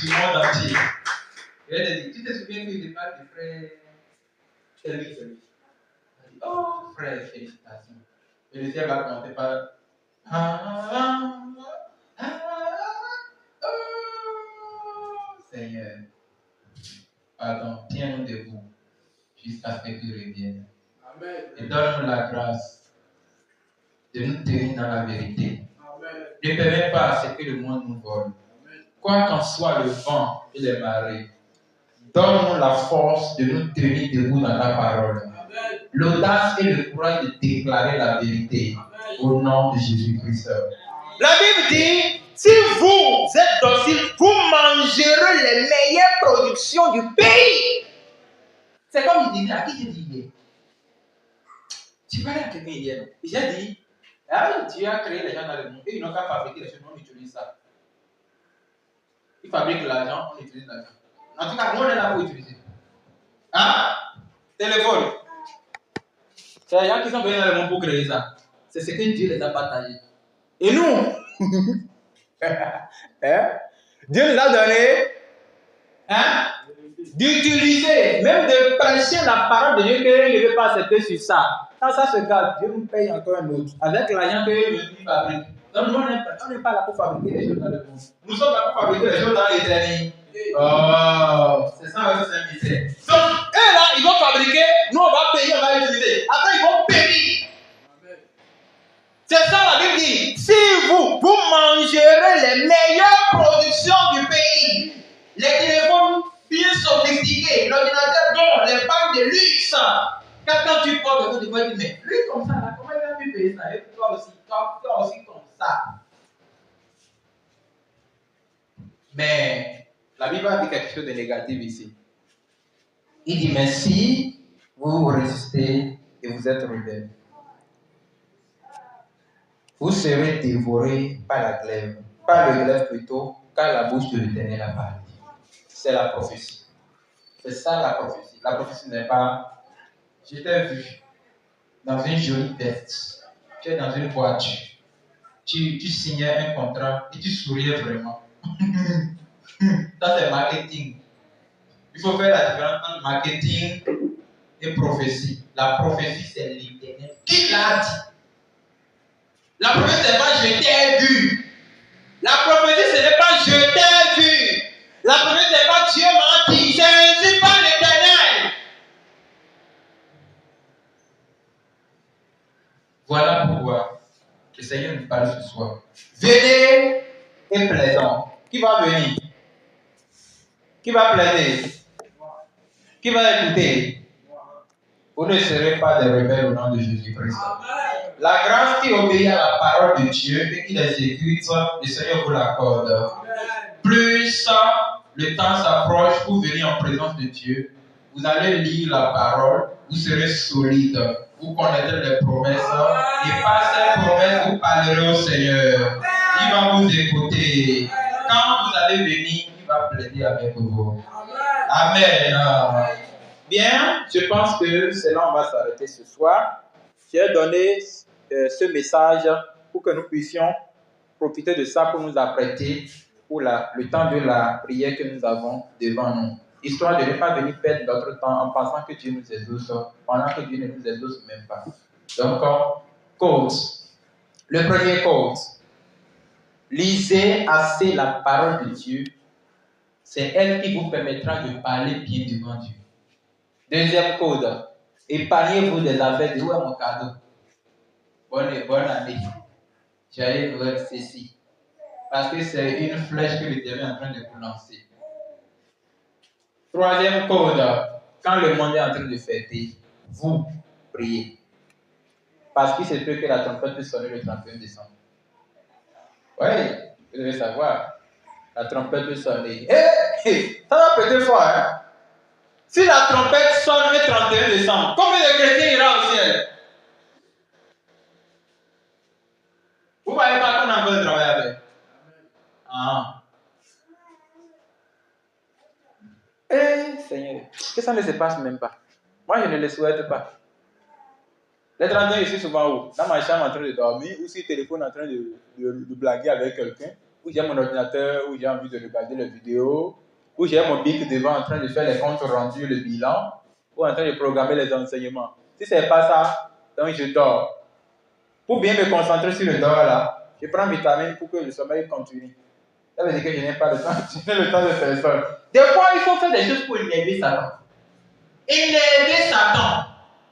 Du monde entier. Et elle a dit, tu te souviens qu'il te parle de frère Félix? Oh, frère, félicitations. Et le ciel va commencer par Seigneur, pardon, tiens-nous debout jusqu'à ce que tu reviennes. Amen. Et donne-nous la grâce de nous tenir dans la vérité. Amen. Ne permets pas à ce que le monde nous vole. Amen. Quoi qu'en soit le vent et les marées, donne-nous la force de nous tenir debout dans ta parole. Amen. L'audace et le courage de déclarer la vérité. Amen. Au nom de Jésus-Christ. La Bible dit, si vous êtes docile, vous mangerez les meilleures productions du pays. C'est comme il disait, à qui j'ai dit hier? Tu parlais à quelqu'un hier. J'ai dit, Dieu a créé les gens dans le monde et ils n'ont qu'à fabriquer les choses, on utilise ça. Ils fabriquent l'argent, on utilise l'argent. En tout cas, nous on est là pour utiliser. Hein? Téléphone. C'est les gens qui sont venus dans le monde pour créer ça. C'est ce que Dieu les a partagés. Et nous, hein? Dieu nous a donné, hein, d'utiliser, même de prêcher la parole de Dieu qu'il ne veut pas accepter sur ça. Quand ça se casse, Dieu nous paye encore un autre avec l'argent qu'il fabrique. Donc nous, on n'est pas là pour fabriquer les choses dans le monde. Nous sommes là pour fabriquer les choses dans l'éternité. Oh, c'est ça, c'est un mystère. Donc, eux là, ils vont fabriquer, nous on va payer, on va utiliser. Après, ils vont payer. C'est ça la Bible dit. Si vous mangerez les meilleures productions du pays, les téléphones bien sophistiqués, l'ordinateur bon, les banques de luxe. Quand tu portes tu vas dire, mais lui comme ça, là, comment il a pu payer ça? Et toi aussi comme ça. Mais la Bible a dit quelque chose de négatif ici. Il dit, mais si vous résistez et vous êtes rebelles, vous serez dévorés par la glaive, par le glaive plutôt, car la bouche de l'Éternel a parlé. C'est la prophétie. C'est ça la prophétie. La prophétie n'est pas. Je t'ai vu dans une jolie veste, tu es dans une voiture, tu signais un contrat et tu souriais vraiment. Ça c'est marketing. Il faut faire la différence entre marketing et prophétie. La prophétie c'est l'Éternel. Qui l'a dit? La prophétie, ce n'est pas je t'ai vu. La prophétie, ce n'est pas je t'ai vu. La prophétie, ce n'est pas Dieu m'a dit. C'est ainsi par l'Éternel. Voilà pourquoi le Seigneur nous parle ce soir. Venez et plaidons. Qui va venir? Qui va plaider? Qui va écouter? Vous ne serez pas des rebelles au nom de Jésus-Christ. La grâce qui obéit à la parole de Dieu et qui l'exécute, le Seigneur vous l'accorde. Plus le temps s'approche pour venir en présence de Dieu, vous allez lire la parole, vous serez solide, vous connaîtrez les promesses et par ces promesses vous parlerez au Seigneur. Il va vous écouter. Quand vous allez venir, il va plaider avec vous. Amen. Bien, je pense que c'est là où on va s'arrêter ce soir. J'ai donné ce message pour que nous puissions profiter de ça pour nous apprêter pour le temps de la prière que nous avons devant nous. Histoire de ne pas venir perdre notre temps en pensant que Dieu nous exauce, pendant que Dieu ne nous exauce même pas. Donc, code. Le premier code. Lisez assez la parole de Dieu. C'est elle qui vous permettra de parler bien devant Dieu. Deuxième code. Épargnez-vous des affaires de où est mon cadeau? Bonne année. J'allais voir ceci. Parce que c'est une flèche que le diable est en train de vous lancer. Troisième code. Quand le monde est en train de fêter, vous priez. Parce qu'il se peut que la trompette peut sonner le 31 décembre. Oui, vous devez savoir. La trompette peut sonner. Ça va péter fort, hein? Si la trompette sonne le 31 décembre, combien de chrétiens ira au ciel? Vous ne voyez pas qu'on a encore de travail avec? Ah. Seigneur, que ça ne se passe même pas. Moi, je ne le souhaite pas. Les 31, je suis souvent où? Dans ma chambre en train de dormir, ou sur le téléphone en train de blaguer avec quelqu'un, ou j'ai mon ordinateur, ou j'ai envie de regarder les vidéos, ou j'ai mon bic devant en train de faire les comptes rendus, le bilan, ou en train de programmer les enseignements. Si ce n'est pas ça, donc je dors. Pour bien me concentrer sur le dehors là, je prends vitamine pour que le sommeil continue. Ça veut dire que je n'ai pas le temps, je n'ai le temps de faire ça. Des fois, il faut faire des choses pour énerver Satan. Énerver Satan.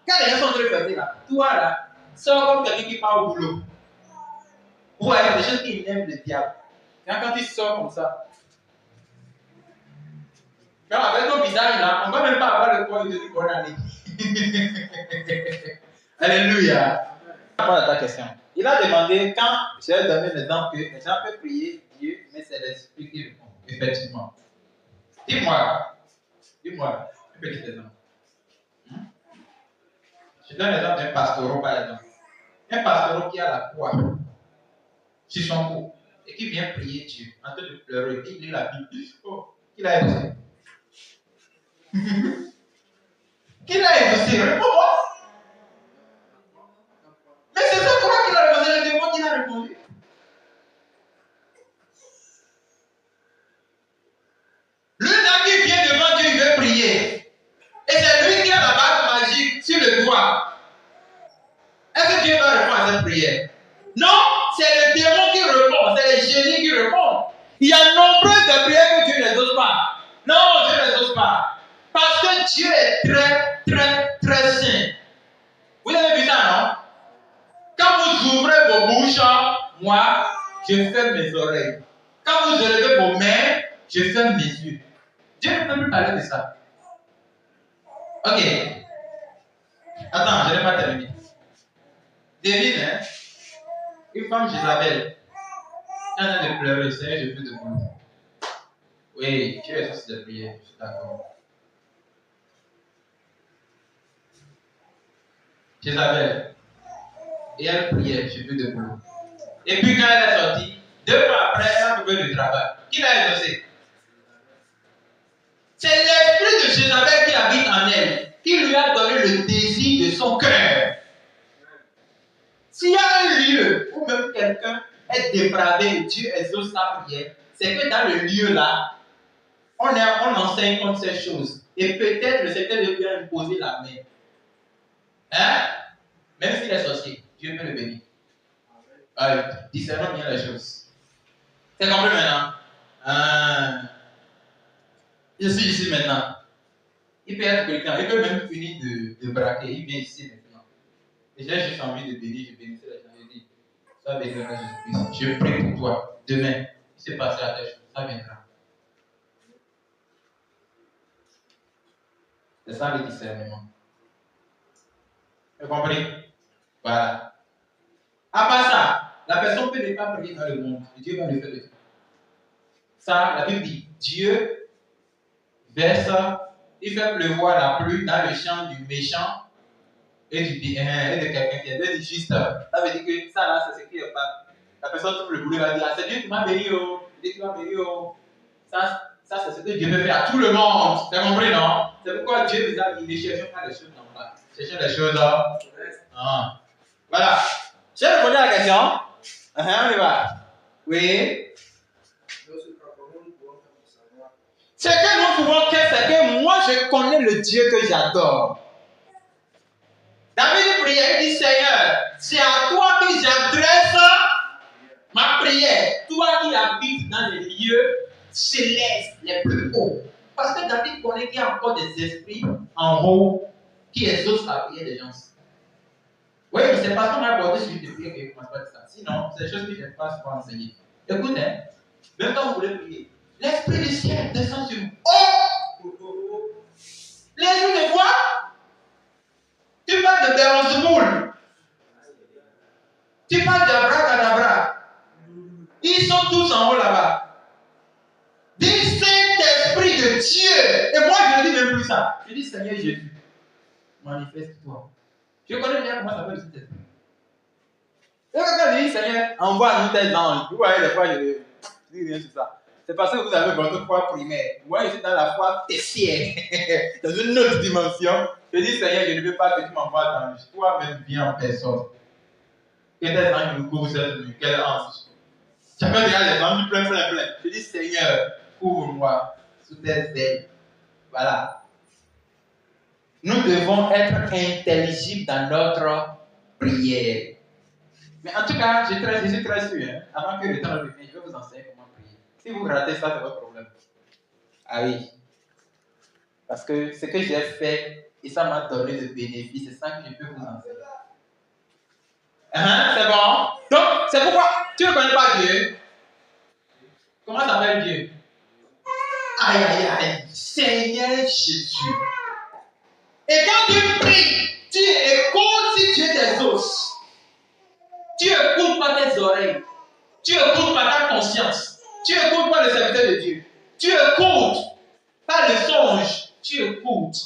Quand les gens sont en train de faire là, toi là, sors comme quelqu'un qui part au boulot. Vous voyez, des choses qui énervent le diable. Quand il sort comme ça, quand avec ton visage là, on ne va même pas avoir le point de dire bonne année. Alléluia. Pas à ta question. Il a demandé, quand j'ai donné l'exemple, que les gens peuvent prier Dieu, mais c'est l'esprit qui répond. Effectivement. Dis-moi, un petit exemple. Je donne l'exemple d'un pastoreau, par exemple. Un pastoreau qui a la croix sur son cou et qui vient prier Dieu en train de pleurer, qui lit la Bible. Oh, qui l'a exaucé? Qui l'a exaucé? Réponds-moi. Mais c'est ça comment qu'il a répondu, le démon qui l'a répondu. Lui-là qui vient devant Dieu, il veut prier. Et c'est lui qui a la bague magique sur le doigt. Est-ce que Dieu va répondre à cette prière? Non, c'est le démon qui répond, c'est les génies qui répondent. Il y a nombreuses de prières que Dieu n'exauce pas. Non, Dieu n'exauce pas. Parce que Dieu est très, très, très saint. Vous avez vu ça, non? Quand vous ouvrez vos bouches, moi, je ferme mes oreilles. Quand vous élevez vos mains, je ferme mes yeux. Dieu ne peut plus parler de ça. Ok. Attends, je n'ai pas terminé. Devine, hein? Une femme Jézabel, elle a de pleurer, Seigneur, je peux te prendre. Oui, Dieu est aussi de prier, je suis d'accord. Jézabel, et elle priait, je peux te prendre. Et puis quand elle est sortie, 2 mois après, elle a trouvé le travail. Qui l'a exaucé? C'est l'esprit de Jézabel qui habite en elle, qui lui a donné le désir de son cœur. S'il y a un lieu où même quelqu'un est dépravé, Dieu exauce sa prière, c'est que dans le lieu là, on enseigne contre ces choses. Et peut-être le Seigneur Dieu peut imposer la main. Hein? Même s'il est sorcier, Dieu peut le bénir. Discernons bien les choses. C'est compris maintenant? Je suis ici maintenant. Il peut être quelqu'un, il peut même finir de braquer, il vient ici maintenant. Et j'ai juste envie de bénir, je bénis les gens. Je dis, ça viendra Jésus-Christ. Je prie pour toi. Demain, il s'est passé à telle chose, ça viendra. C'est ça le discernement. Vous comprenez? Voilà. À part ça, la personne peut ne pas prier dans le monde. Et Dieu va le faire de tout. Ça, la Bible dit, Dieu verse, il fait pleuvoir la pluie dans le champ du méchant et de quelqu'un qui est juste. Ça veut dire que ça là, c'est ce qui est pas. La personne trouve le boulot, elle va dire, ah, c'est Dieu qui m'a béni, oh. Dieu qui m'a béni, oh. Ça, c'est ce que Dieu peut faire à tout le monde. Tu as compris, non? C'est pourquoi Dieu nous a dit, ne cherchons pas les choses en bas. Cherchons les choses en. Voilà. J'ai répondu à la question. On y va. Oui. Ce que nous pouvons faire, c'est que moi, je connais le Dieu que j'adore. David priait, il dit, Seigneur, c'est à toi que j'adresse ma prière. Toi qui habites dans les lieux célestes les plus hauts. Parce que David connaît qu'il y a encore des esprits en haut qui exaucent la prière des gens. Oui, c'est parce qu'on a abordé sur des prières qu'il ne commence pas de ça. Sinon, c'est des choses que je n'ai pas souvent enseignées. Écoute, hein, même quand vous voulez prier, l'esprit du ciel descend sur vous. Oh! Les yeux de quoi? Tu parles de Béelzéboul. Tu parles d'Abracadabra. Ils sont tous en haut là-bas. Dis Saint-Esprit de Dieu. Et moi, je ne dis même plus ça. Je dis Seigneur Jésus, manifeste-toi. Je connais bien comment ça s'appelle le Saint-Esprit. Et quand je dis Seigneur, envoie-nous tes anges. Vous voyez, des fois, je dis rien sur ça. C'est parce que vous avez votre foi primaire. Moi, je suis dans la foi tertiaire. Dans une autre dimension. Je dis Seigneur, je ne veux pas que tu m'envoies d'ange. Toi-même, viens en personne. Que tes anges nous couvrent cette nuit. Quel ange? Chacun regarde les anges plein. Je dis Seigneur, couvre-moi sous tes ailes. Voilà. Nous devons être intelligibles dans notre prière. Mais en tout cas, je suis très sûr, hein, avant que le temps revienne, je vais vous enseigner comment prier. Si vous ratez ça, c'est votre problème. Ah oui. Parce que ce que j'ai fait, et ça m'a donné de bénéfices, c'est ça que je peux vous enseigner. C'est bon? Donc, c'est pourquoi tu ne connais pas Dieu. Comment s'appelle Dieu? Aïe, Seigneur Jésus. Et quand tu pries, tu écoutes si Dieu t'exauce. Tu écoutes n'écoutes pas tes oreilles. Tu n'écoutes pas ta conscience. Tu n'écoutes pas le serviteur de Dieu. Tu écoutes pas le songe. Tu écoutes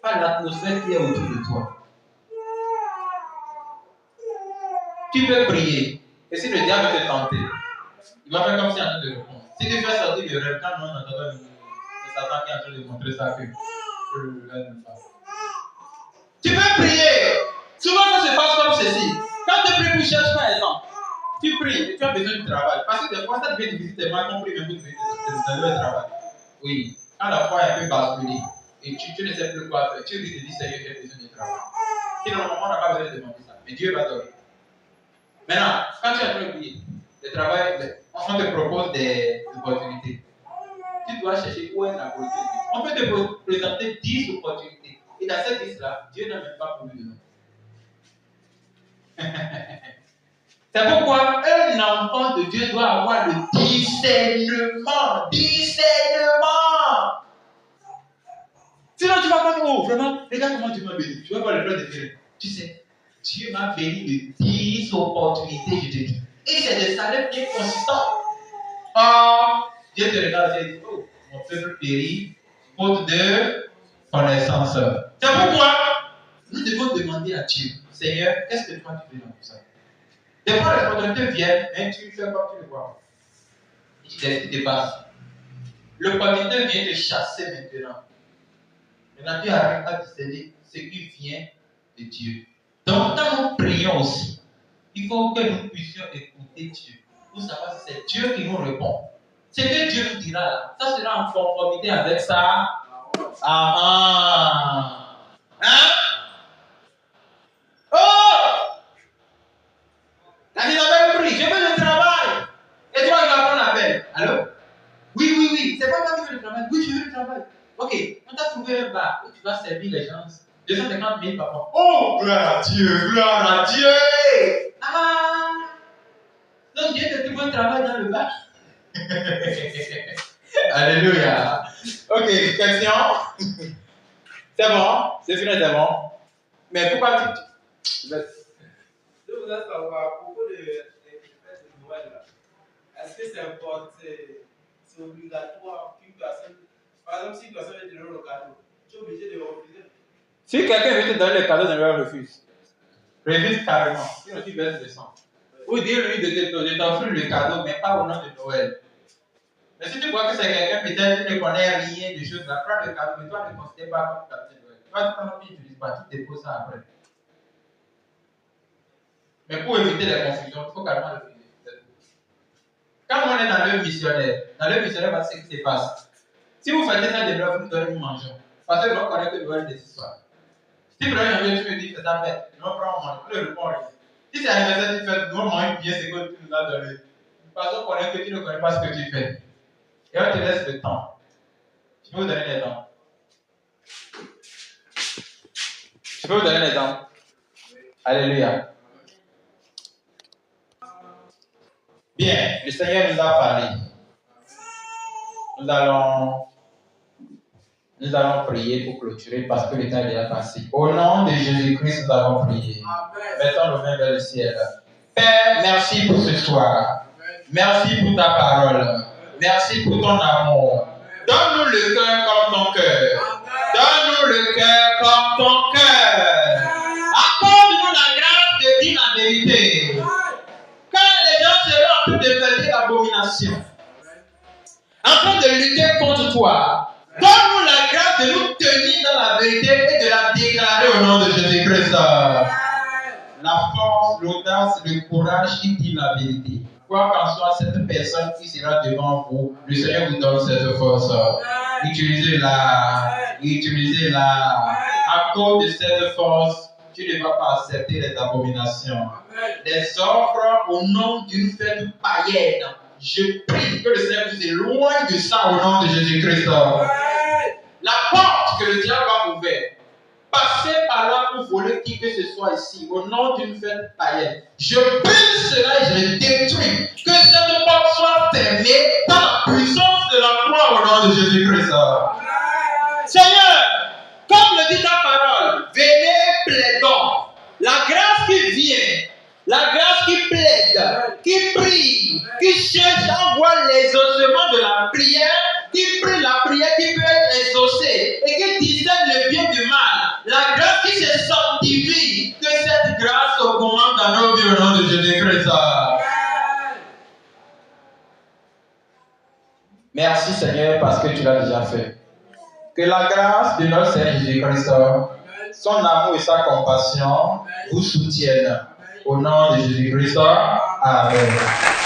pas l'atmosphère qui est autour de toi. Tu peux prier. Et si le diable veut te tenter, il va faire comme si il est en train de répondre. Si tu fais sortir le rêve, quand on entend le Satan qui est en train de montrer ça que le rêve ne passe. Tu peux prier. Souvent, ça se passe comme ceci. Quand tu pries pour chercher, par exemple, tu pries et tu as besoin du travail. Parce que des fois, ça devient difficile, tellement compris même pour le travail. Oui. Quand la foi est un peu basculée et tu ne sais plus quoi faire, tu lui dis Seigneur, j'ai besoin du travail. Et normalement, on n'a pas besoin de demander ça. Mais Dieu va donner. Maintenant, quand tu es en train de prier, le travail, on te propose des opportunités. Tu dois chercher où est la opportunité. On peut te présenter 10 opportunités. Et dans ces 10-là, Dieu n'a même pas voulu de nous. C'est pourquoi un enfant de Dieu doit avoir le discernement. Discernement. Sinon, tu vas pas dire, oh, vraiment, regarde comment tu m'as béni. Tu vas voir le plan de Dieu. Tu sais, Dieu m'a béni de 10 opportunités, je te dis. Et c'est des salaires bien consistants. Dieu te regarde et dit, oh, mon peuple périt, faute de connaissance. C'est pourquoi nous devons demander à Dieu, Seigneur, qu'est-ce que toi tu veux dans tout ça? Des fois, les opportunités viennent, mais tu fais comme tu le vois. Et tu dépasses. L'opportunité vient te chasser maintenant. Maintenant, tu arrives à discerner ce qui vient de Dieu. Donc, quand nous prions aussi, il faut que nous puissions écouter Dieu pour savoir si c'est Dieu qui nous répond. Ce que Dieu nous dira là, ça sera en conformité avec ça. Hein? Oh! La Isabelle prie, je veux le travail. Et toi, il va prendre l'appel. Allô? Oui. C'est pas toi qui veux le travail. Oui, je veux le travail. Ok, on t'a trouvé un bar où tu vas servir les gens. 250 000 par mois. Oh, gloire à Dieu, gloire à Dieu. Donc Dieu te trouve un travail dans le bar. Alléluia. Ok, question. C'est bon, c'est fini, c'est bon. Mais pourquoi tu... Je voudrais savoir, à propos des fêtes de Noël, est-ce que c'est important, c'est obligatoire qu'une personne, par exemple, si une personne veut te donner le cadeau, tu es obligé de le refuser? Si quelqu'un veut te donner le cadeau, ne le refuse. Refuse carrément. Sinon tu verses le sang. Ou dis-lui de t'offrir le cadeau, mais pas au nom de Noël. Mais si tu vois que c'est quelqu'un peut-être qui ne connaît rien des choses, là, prends le cadeau, mais toi ne considère pas comme cadeau de Noël. Toi, tu n'utilises pas, tu déposes ça après. Mais pour éviter les confusions, il faut carrément le refuser. Quand on est dans l'œuvre missionnaire, voici ce qui se passe. Si vous faites ça de l'œuvre, vous donnez, nous mangeons. Parce que nous connaissons que Noël des histoires. Si vous avez envie, tu me dis que c'est ta fête, nous prenons manger, nous le répondons. Si c'est l'anniversaire que tu fais, nous mangeons bien ce que tu nous as donné. Parce qu'on connaît que tu ne connais pas ce que tu fais. Et on te laisse le temps. Je peux vous donner les dents. Je peux vous donner les dents. Alléluia. Bien, le Seigneur nous a parlé. Nous allons prier pour clôturer parce que le temps est déjà passé. Au nom de Jésus-Christ, nous allons prier. Mettons nos mains vers le ciel. Père, merci pour ce soir. Merci pour ta parole. Merci pour ton amour. Donne-nous le cœur comme ton cœur. Donne-nous le cœur comme ton cœur. Accorde-nous la grâce de dire la vérité. Quand les gens seront en train de faire l'abomination, en train de lutter contre toi, donne-nous la grâce de nous tenir dans la vérité et de la déclarer au nom de Jésus-Christ. La force, l'audace, le courage qui dit la vérité. Quoi qu'en soit cette personne qui sera devant vous, le Seigneur vous donne cette force. Utilisez-la. À cause de cette force, tu ne vas pas accepter les abominations. Les offres au nom d'une fête païenne. Je prie que le Seigneur vous éloigne de ça au nom de Jésus-Christ. La porte que le diable va ouvrir, passez par là pour voler qui que ce soit ici, au nom d'une fête païenne. Je brise cela et je le détruis. Que cette porte soit fermée par la puissance de la croix au nom de Jésus-Christ. Seigneur, comme le dit ta parole, venez plaidons. La grâce qui vient, la grâce qui plaide, qui cherche à voir l'exaucement de la prière, qui prie la prière qui peut être exaucée et qui discerne le bien du mal. La grâce qui se sanctifie, que cette grâce augmente dans nos vies au nom de Jésus-Christ. Merci Seigneur parce que tu l'as déjà fait. Que la grâce de notre Seigneur Jésus-Christ, son amour et sa compassion vous soutiennent. Au nom de Jésus-Christ. Amen.